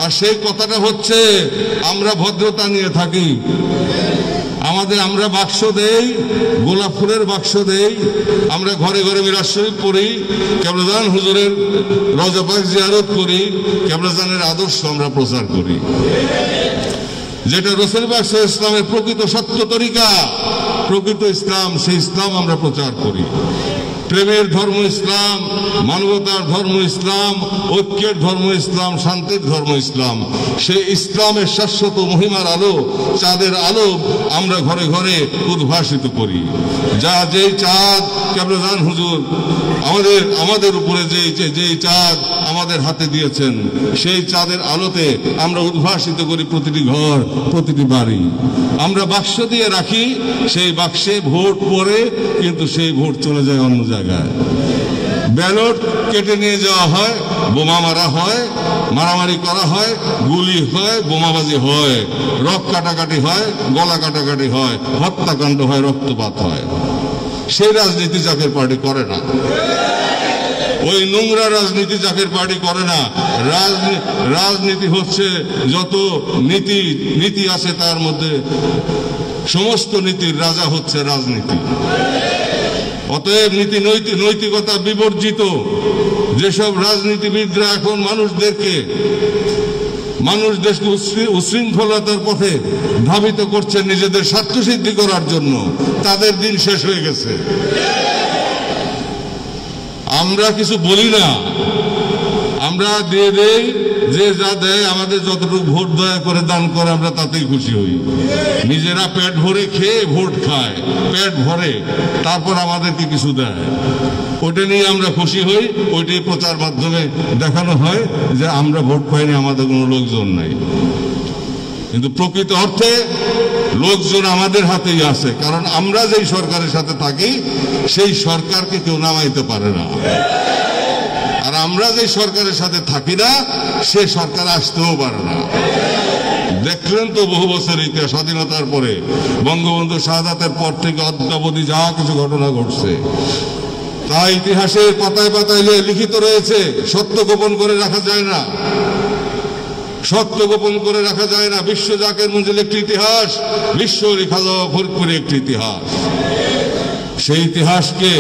আর সেই কথাটা হচ্ছে আমরা ভদ্রতা নিয়ে থাকি। আমরা বাক্স দেই, গোলাপ ফুলের বাক্স দেই, আমরা ঘরে ঘরে মিলাদ শরীফ পড়ি, কেবলাজান হুজুরের রওজা পাক জিয়ারত করি, কেবলাজানের আদর্শ আমরা প্রচার করি, যেটা রাসূল পাক সাল্লাল্লাহু আলাইহি ওয়াসাল্লামের প্রকৃত সত্য তরিকা, প্রকৃত ইসলাম, সেই ইসলাম আমরা প্রচার করি। প্রেমের ধর্ম ইসলাম, মানবতার ধর্ম ইসলাম, ঐক্যের ধর্ম ইসলাম, শান্তির ধর্ম ইসলাম। সেই ইসলামের শাশ্বত মহিমার আলো, চাঁদের আলো আমরা ঘরে ঘরে উদ্ভাসিত করি। যেই চাঁদ কেবলাজান হুজুর আমাদের উপরে যেই চাঁদ আমাদের হাতে দিয়েছেন, সেই চাঁদের আলোতে আমরা উদ্ভাসিত করি প্রতিটি ঘর, প্রতিটি বাড়ি। আমরা বাক্স দিয়ে রাখি, সেই বাক্সে ভোট পড়ে, কিন্তু সেই ভোট চলে যায় অন্য জায়গায়। ব্যালট কেটে নিয়ে যাওয়া হয়, বোমা মারা হয়, মারামারি করা হয়, গুলি হয়, বোমাবাজি হয়, রক্ত কাটাকাটি হয়, গলা কাটাকাটি হয়, হত্যাকাণ্ড হয়, রক্তপাত হয়। সেই রাজনীতি জাকের পার্টি করে না, ওই নোংরা রাজনীতি জাকের পার্টি করে না। রাজনীতি হচ্ছে যত নীতি আছে তার মধ্যে সমস্ত নীতির রাজা হচ্ছে রাজনীতি। অতএব নৈতিকতা বিবর্জিত যেসব রাজনীতিবিদরা এখন মানুষদেরকে মানুষ দেশকে উশৃঙ্খলতার পথে ধাবিত করছে নিজেদের স্বার্থসিদ্ধি করার জন্য, তাদের দিন শেষ হয়ে গেছে। আমরা কিছু বলি না, আমরা দিয়ে দেই, যে যা দেয়, আমাদের যতটুকু ভোট দয়া করে দান করে আমরা তাতেই খুশি হই। নিজেরা পেট ভরে খেয়ে ভোট খায়, পেট ভরে, তারপর আমাদেরকে কিছু দেয়, ওটা নিয়ে আমরা খুশি হই। ওইটাই প্রচার মাধ্যমে দেখানো হয় যে আমরা ভোট পাইনি, আমাদের কোনো লোকজন নাই। কিন্তু প্রকৃত অর্থে লোকজন আমাদের হাতেই আছে, কারণ আমরা যেই সরকারের সাথে থাকি সেই সরকারকে কেউ নামাইতে পারে না, আর আমরা যে সরকারের সাথে থাকি না সে সরকার আসতেও পারে না। দেখলেন তো বহু বছর ইতিহাস, স্বাধীনতার পরে বঙ্গবন্ধু শাহাদাতের পর থেকে অদ্যাবধি যা কিছু ঘটনা ঘটছে তা ইতিহাসের পাতায় পাতায় লিখিত রয়েছে। সত্য গোপন করে রাখা যায় না, সত্য গোপন করে রাখা যায় না। বিশ্ব জাকের মঞ্জিল একটি ইতিহাস, বিশ্ব লেখা যাওয়া ফরিদপুরে একটি ইতিহাস। সেই ইতিহাসকে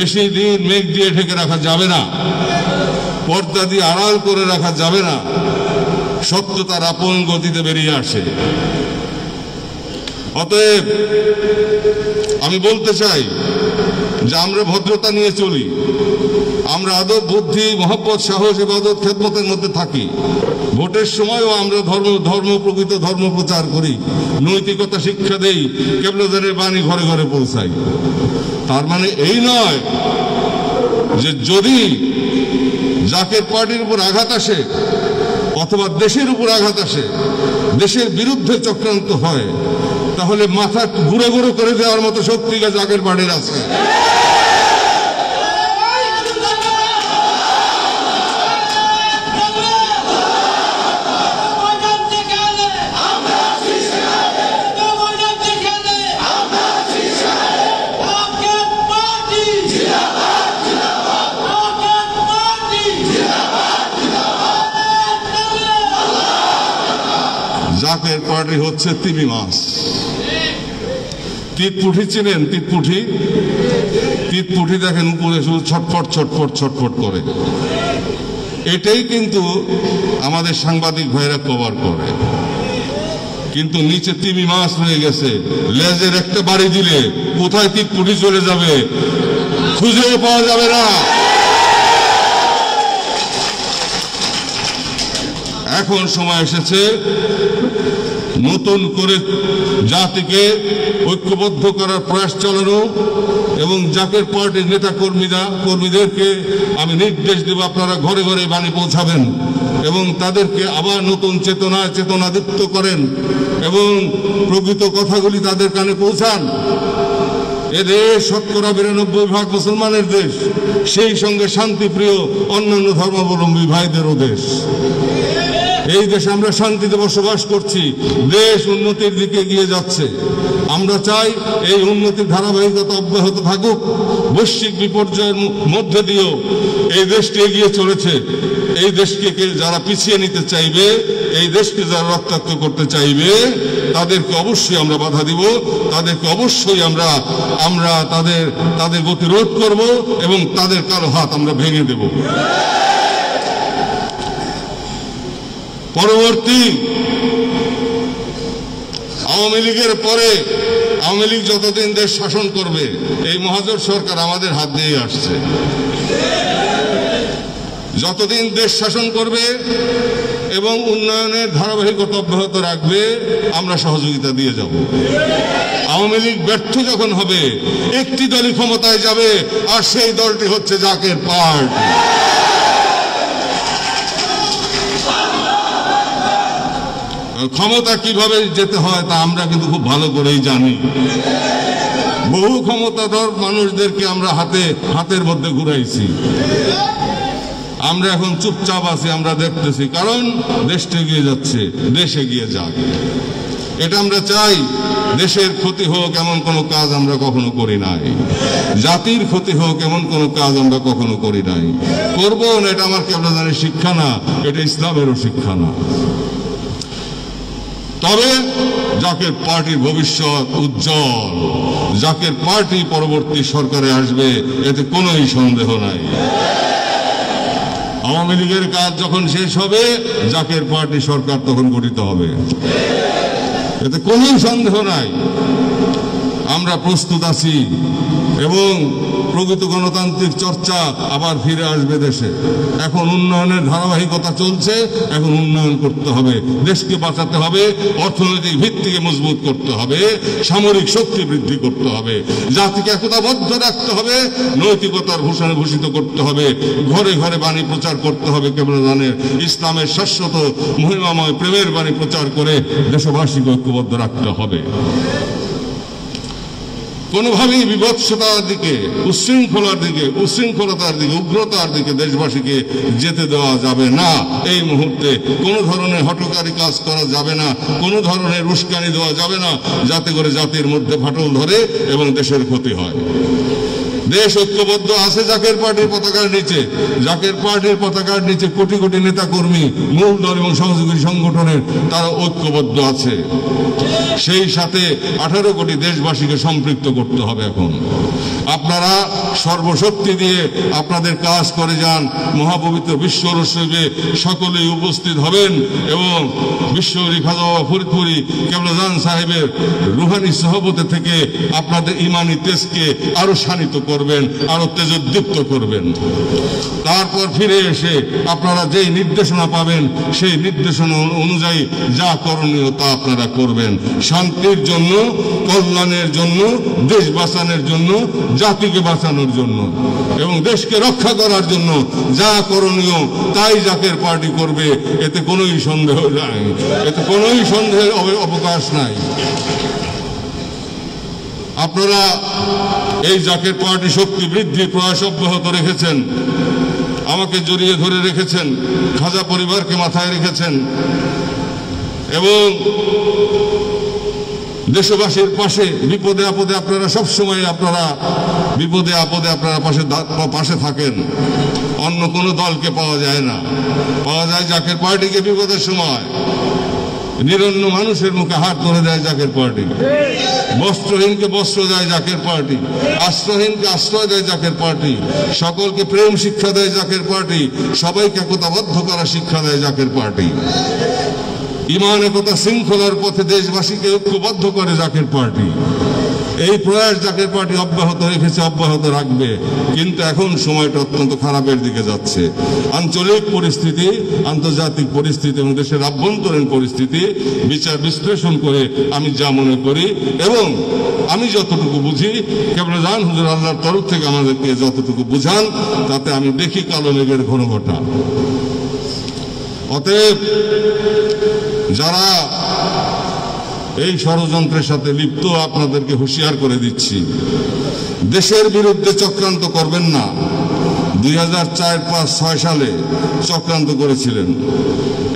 বেশি দিন মেঘ দিয়ে ঢেকে রাখা যাবে না, পর্দা দিয়ে আড়াল করে রাখা যাবে না। সত্য তার আপন গতিতে বেরিয়ে আসে। অতএব আমি বলতে চাই যে আমরা ভদ্রতা নিয়ে চলি, আমরা আদব, বুদ্ধি, মহব্বত, সাহস, ইবাদত, খেদমতের মধ্যে থাকি। ভোটের সময়ও আমরা প্রকৃত ধর্ম প্রচার করি, নৈতিকতা শিক্ষা দেই, কেবলাদারের বাণী ঘরে ঘরে পৌঁছাই। তার মানে এই নয় যে যদি জাকের পার্টির উপর আঘাত আসে অথবা দেশের উপর আঘাত আসে, দেশের বিরুদ্ধে চক্রান্ত হয়, তাহলে মাথা গুঁড়ো গুঁড়ো করে দেওয়ার মতো শক্তি জাকের পার্টির আছে। জাকের পার্টি হচ্ছে তিমি মাছ। তিতপুঠি চিনেন? তিতপুঠি দেখেন উপরে শুধু ছটফট ছটফট ছটফট করে। এটাই কিন্তু আমাদের সাংবাদিক ভাইরা কভার করে, কিন্তু নিচে তিমি মাছ রয়ে গেছে। লেজের একটা বাড়ি দিলে কোথায় তিতপুঠি চলে যাবে খুঁজেও পাওয়া যাবে না। এখন সময় এসেছে নতুন করে জাতিকে ঐক্যবদ্ধ করার প্রয়াস চালানো, এবং জাকের পার্টির নেতা কর্মীদেরকে আমি নির্দেশ দেব, আপনারা ঘরে ঘরে বাণী পৌঁছাবেন এবং তাদেরকে আবার নতুন চেতনাদীপ্ত করেন এবং প্রকৃত কথাগুলি তাদের কানে পৌঁছান। এদেশ শতকরা ৯২% মুসলমানের দেশ, সেই সঙ্গে শান্তিপ্রিয় অন্যান্য ধর্মাবলম্বী ভাইদেরও দেশ। এই দেশে আমরা শান্তিতে বসবাস করছি, দেশ উন্নতির দিকে এগিয়ে যাচ্ছে। আমরা চাই এই উন্নতির ধারাবাহিকতা অব্যাহত থাকুক। বৈশ্বিক বিপর্যয়ের মধ্যে দিয়েও এই দেশটি এগিয়ে চলেছে। এই দেশকে যারা পিছিয়ে নিতে চাইবে, এই দেশকে যারা রক্তাক্ত করতে চাইবে, তাদেরকে অবশ্যই আমরা বাধা দিব, তাদেরকে অবশ্যই আমরা তাদের গতিরোধ করব এবং তাদের কারো হাত আমরা ভেঙে দেব। পরবর্তী আওয়ামী লীগের পরে, আওয়ামী লীগ যতদিন দেশ শাসন করবে, এই মহাজোট সরকার আমাদের হাত দিয়ে আসছে। যতদিন দেশ শাসন করবে এবং উন্নয়নের ধারাবাহিকতা অব্যাহত রাখবে, আমরা সহযোগিতা দিয়ে যাব। আওয়ামী লীগ ব্যর্থ যখন হবে, একটি দলই ক্ষমতায় যাবে, আর সেই দলটি হচ্ছে জাকের পার্টি। ক্ষমতা কিভাবে যেতে হয় তা আমরা কিন্তু খুব ভালো করেই জানি। বহু ক্ষমতাধর মানুষদেরকে আমরা হাতের মধ্যে ঘুরাইছি। আমরা এখন চুপচাপ আছি, আমরা দেখতেছি, কারণ দেশটা এগিয়ে যাচ্ছে, দেশ এগিয়ে যাক। এটা আমরা চাই। দেশের ক্ষতি হোক এমন কোনো কাজ আমরা কখনো করি নাই, জাতির ক্ষতি হোক এমন কোনো কাজ আমরা কখনো করি নাই, করবো না। এটা আমার কেবলাদানের শিক্ষা না, এটা ইসলামেরও শিক্ষা না। তবে জাকের পার্টির ভবিষ্যৎ উজ্জ্বল। জাকের পার্টি পরবর্তী সরকারে আসবে, এতে কোনোই সন্দেহ নাই। আওয়ামী লীগের কাজ যখন শেষ হবে জাকের পার্টি সরকার তখন গঠিত হবে, এতে কোনো সন্দেহ নাই। আমরা প্রস্তুত আছি এবং প্রকৃত গণতান্ত্রিক চর্চা আবার ফিরে আসবে দেশে। এখন উন্নয়নের ধারাবাহিকতা চলছে, এখন উন্নয়ন করতে হবে, দেশকে বাঁচাতে হবে, অর্থনৈতিক ভিত্তিকে মজবুত করতে হবে, সামরিক শক্তি বৃদ্ধি করতে হবে, জাতিকে একতাবদ্ধ রাখতে হবে, নৈতিকতার ভূষণে ভূষিত করতে হবে, ঘরে ঘরে বাণী প্রচার করতে হবে কেবলানের ইসলামের শাশ্বত মহিমাময় প্রেমের বাণী প্রচার করে দেশবাসীকে ঐক্যবদ্ধ রাখতে হবে। কোনোভাবেই বিভৎসতার দিকে, উশৃঙ্খলতার দিকে, উগ্রতার দিকে দেশবাসীকে যেতে দেওয়া যাবে না। এই মুহূর্তে কোনো ধরনের হঠকারী কাজ করা যাবে না, কোনো ধরনের উস্কানি দেওয়া যাবে না, যাতে করে জাতির মধ্যে ফাটল ধরে এবং দেশের ক্ষতি হয়। দেশ ঐক্যবদ্ধ আছে জাকের পার্টির পতাকার নিচে। জাকের পার্টির পতাকার নিচে কোটি কোটি নেতা কর্মী, মূল দল এবং সহযোগী সংগঠনের তারা ঐক্যবদ্ধ আছে। সেই সাথে 18 কোটি দেশবাসীকে সম্পৃক্ত করতে হবে। এখন আপনারা সর্বশক্তি দিয়ে আপনাদের কাজ করে যান। মহাপবিত্র বিশ্ব উৎসবে সকলেই উপস্থিত হবেন এবং বিশ্বরী খাজা বাবা ফরিদপুরি কেবলাজান সাহেবের রুহানি সহবতে থেকে আপনাদের ইমানি তেজকে আরো শানিত করবেন, আরো তেজোদ্দীপ্ত করবেন। তারপর ফিরে এসে আপনারা যেই নির্দেশনা পাবেন সেই নির্দেশনা অনুযায়ী যা করণীয় তা আপনারা করবেন। শান্তির জন্য, কল্যাণের জন্য, দেশ বাঁচানোর জন্য, জাতিকে বাঁচানোর জন্য এবং দেশকে রক্ষা করার জন্য যা করণীয় তাই জাকের পার্টি করবে। এতে কোনোই সন্দেহ নাই, এতে কোনোই সন্দেহের অবকাশ নাই। আপনারা এই জাকের পার্টি শক্তি বৃদ্ধির প্রয়াস অব্যাহত রেখেছেন, আমাকে জড়িয়ে ধরে রেখেছেন, খাজা পরিবারকে মাথায় রেখেছেন এবং দেশবাসীর পাশে বিপদে আপদে আপনারা সবসময় বিপদে আপদে আপনারা পাশে থাকেন। অন্য কোনো দলকে পাওয়া যায় না, পাওয়া যায় জাকের পার্টিকে বিপদের সময়। নিরন্ন মানুষের মুখে হাত ধরে দেয় জাকের পার্টি, বস্ত্রহীনকে বস্ত্র দেয় জাকের পার্টি, আশ্রয়হীনকে আশ্রয় দেয় জাকের পার্টি, সকলকে প্রেম শিক্ষা দেয় জাকের পার্টি, সবাইকে একতাবদ্ধ করা শিক্ষা দেয় জাকের পার্টি। ইমান একতা শৃঙ্খলার পথে দেশবাসীকে ঐক্যবদ্ধ করে জাকের পার্টি। এই প্রয়াস জাকের পার্টি অব্যাহত রেখেছে, অব্যাহত রাখবে। কিন্তু এখন সময়টা অত্যন্ত খারাপের দিকে যাচ্ছে। আঞ্চলিক পরিস্থিতি, আন্তর্জাতিক পরিস্থিতি এবং দেশের আভ্যন্তরীণ পরিস্থিতি বিচার বিশ্লেষণ করে আমি যা মনে করি এবং আমি যতটুকু বুঝি, কেবলাজান হুজুর আল্লাহর তরফ থেকে আমাদেরকে যতটুকু বুঝান, তাতে আমি দেখি কালো মেঘের ঘন ঘটা। অতএব যারা এই ষড়যন্ত্রের সাথে লিপ্ত, আপনাদেরকে হুঁশিয়ার করে দিচ্ছি, দেশের বিরুদ্ধে চক্রান্ত করবেন না। 2004, 5, 6 সালে চক্রান্ত করেছিলেন,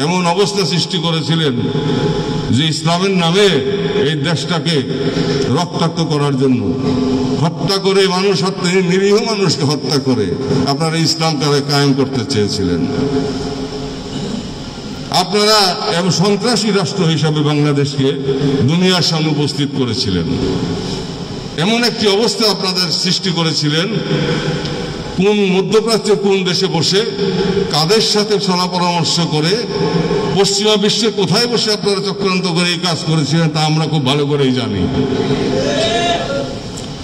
এমন অবস্থা সৃষ্টি করেছিলেন যে ইসলামের নামে এই দেশটাকে রক্তাক্ত করার জন্য হত্যা করে, মানুষ হত্যা, নিরীহ মানুষকে হত্যা করে আপনারা ইসলামকে কায়েম করতে চেয়েছিলেন। আপনারা এবং সন্ত্রাসী রাষ্ট্র হিসাবে বাংলাদেশকে দুনিয়ার সামনে উপস্থিত করেছিলেন। এমন একটি অবস্থা আপনাদের সৃষ্টি করেছিলেন, কোন মধ্যপ্রাচ্যের কোন দেশে বসে, কাদের সাথে সলা পরামর্শ করে, পশ্চিমা বিশ্বে কোথায় বসে আপনারা চক্রান্ত করে এই কাজ করেছিলেন তা আমরা খুব ভালো করেই জানি।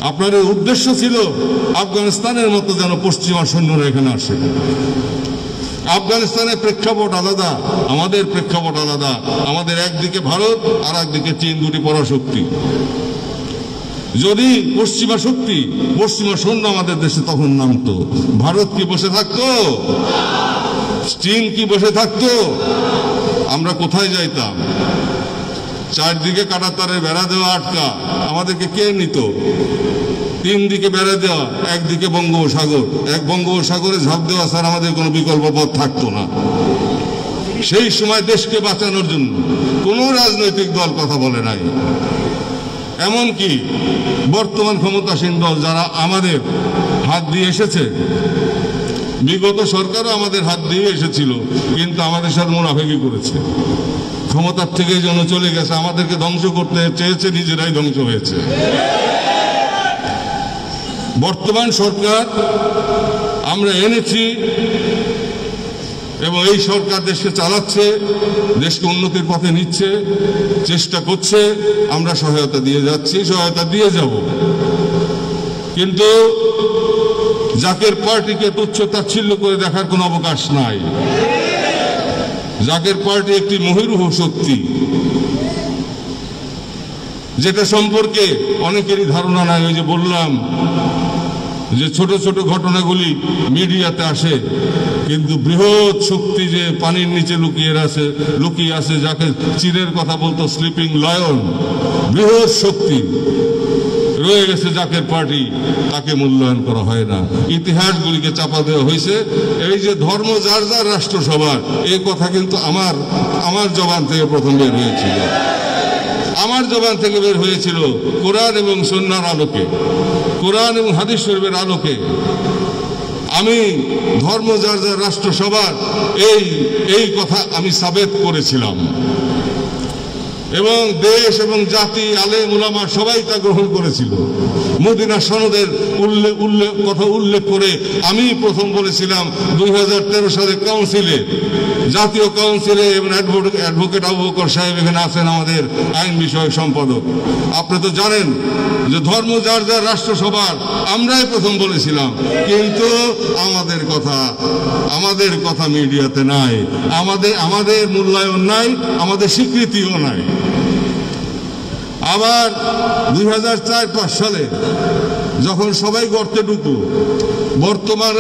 আপনাদের উদ্দেশ্য ছিল আফগানিস্তানের মতো যেন পশ্চিমা সৈন্যরা এখানে আসে। আফগানিস্তানের প্রেক্ষাপট আলাদা, আমাদের প্রেক্ষাপট আলাদা। আমাদের একদিকে ভারত আর একদিকে চীন, দুটি পরাশক্তি। যদি পশ্চিমা শক্তি, পশ্চিমা সৈন্য আমাদের দেশে তখন নামতো, ভারত কি বসে থাকতো? চীন কি বসে থাকতো? আমরা কোথায় যাইতাম? চারদিকে কাঁটাতারের বেড়া দেওয়া আটকা, আমাদেরকে কে নিত? 3 দিকে বেড়া দেওয়া, একদিকে বঙ্গোপসাগর, বঙ্গোপসাগরে ঝাঁপ দেওয়া স্যার আমাদের কোনো বিকল্প পথ থাকতো না। সেই সময় দেশকে বাঁচানোর জন্য কোনো রাজনৈতিক দল কথা বলে নাই। এমনকি বর্তমান ক্ষমতাসীন দল যারা আমাদের হাত দিয়ে এসেছে, বিগত সরকারও আমাদের হাত দিয়ে এসেছিল, কিন্তু আমাদের সাথে মুনাফিকি করেছে, ক্ষমতার থেকে যেন চলে গেছে, আমাদেরকে ধ্বংস করতে চেয়েছে, নিজেরাই ধ্বংস হয়েছে। বর্তমান সরকার আমরা এনেছি এবং এই সরকার দেশকে চালাচ্ছে, দেশকে উন্নতির পথে নিচ্ছে, চেষ্টা করছে। আমরা সহায়তা দিয়ে যাচ্ছি, সহায়তা দিয়ে যাব। কিন্তু জাকের পার্টিকে তুচ্ছ তাচ্ছিল্য করে দেখার কোনো অবকাশ নাই। জাকের পার্টি একটি মহিরুহ শক্তি, যেটা সম্পর্কে অনেকেরই ধারণা নাই। ওই যে বললাম যে ছোট ছোট ঘটনাগুলি মিডিয়াতে আসে, কিন্তু বৃহৎ শক্তি যে পানির নিচে লুকিয়ে আছে, যাকে চীনের কথা বলতো স্লিপিং লায়ন, বৃহৎ শক্তি রয়ে গেছে জাকের পার্টি, তাকে মূল্যায়ন করা হয় না। ইতিহাসগুলিকে চাপা দেওয়া হয়েছে। এই যে ধর্ম যার যার রাষ্ট্রসভার, এই কথা কিন্তু আমার জবান থেকে প্রথম বের হয়েছিল। আমার জবান থেকে বের হয়েছিল কোরআন এবং সুন্নাহর আলোকে, কোরআন এবং হাদিস শরীফের আলোকে। আমি ধর্ম যার যার রাষ্ট্রসভার এই কথা আমি সাবেত করেছিলাম, এবং দেশ এবং জাতি, আলেম উলামা সবাই তা গ্রহণ করেছিল। মদিনা সনদের কথা উল্লেখ করে আমি প্রথম বলেছিলাম 2013 সালে কাউন্সিলে, জাতীয় কাউন্সিলে, এবং অ্যাডভোকেট আবু বকর সাহেব এখানে আছেন, আমাদের আইন বিষয়ক সম্পাদক। আপনি তো জানেন যে ধর্ম যার যার রাষ্ট্রসভার আমরাই প্রথম বলেছিলাম, কিন্তু আমাদের কথা মিডিয়াতে নাই, আমাদের মূল্যায়ন নাই, আমাদের স্বীকৃতিও নাই। আবার 2004-5 সালে যখন সবাই গর্তে ঢুকলো, বর্তমান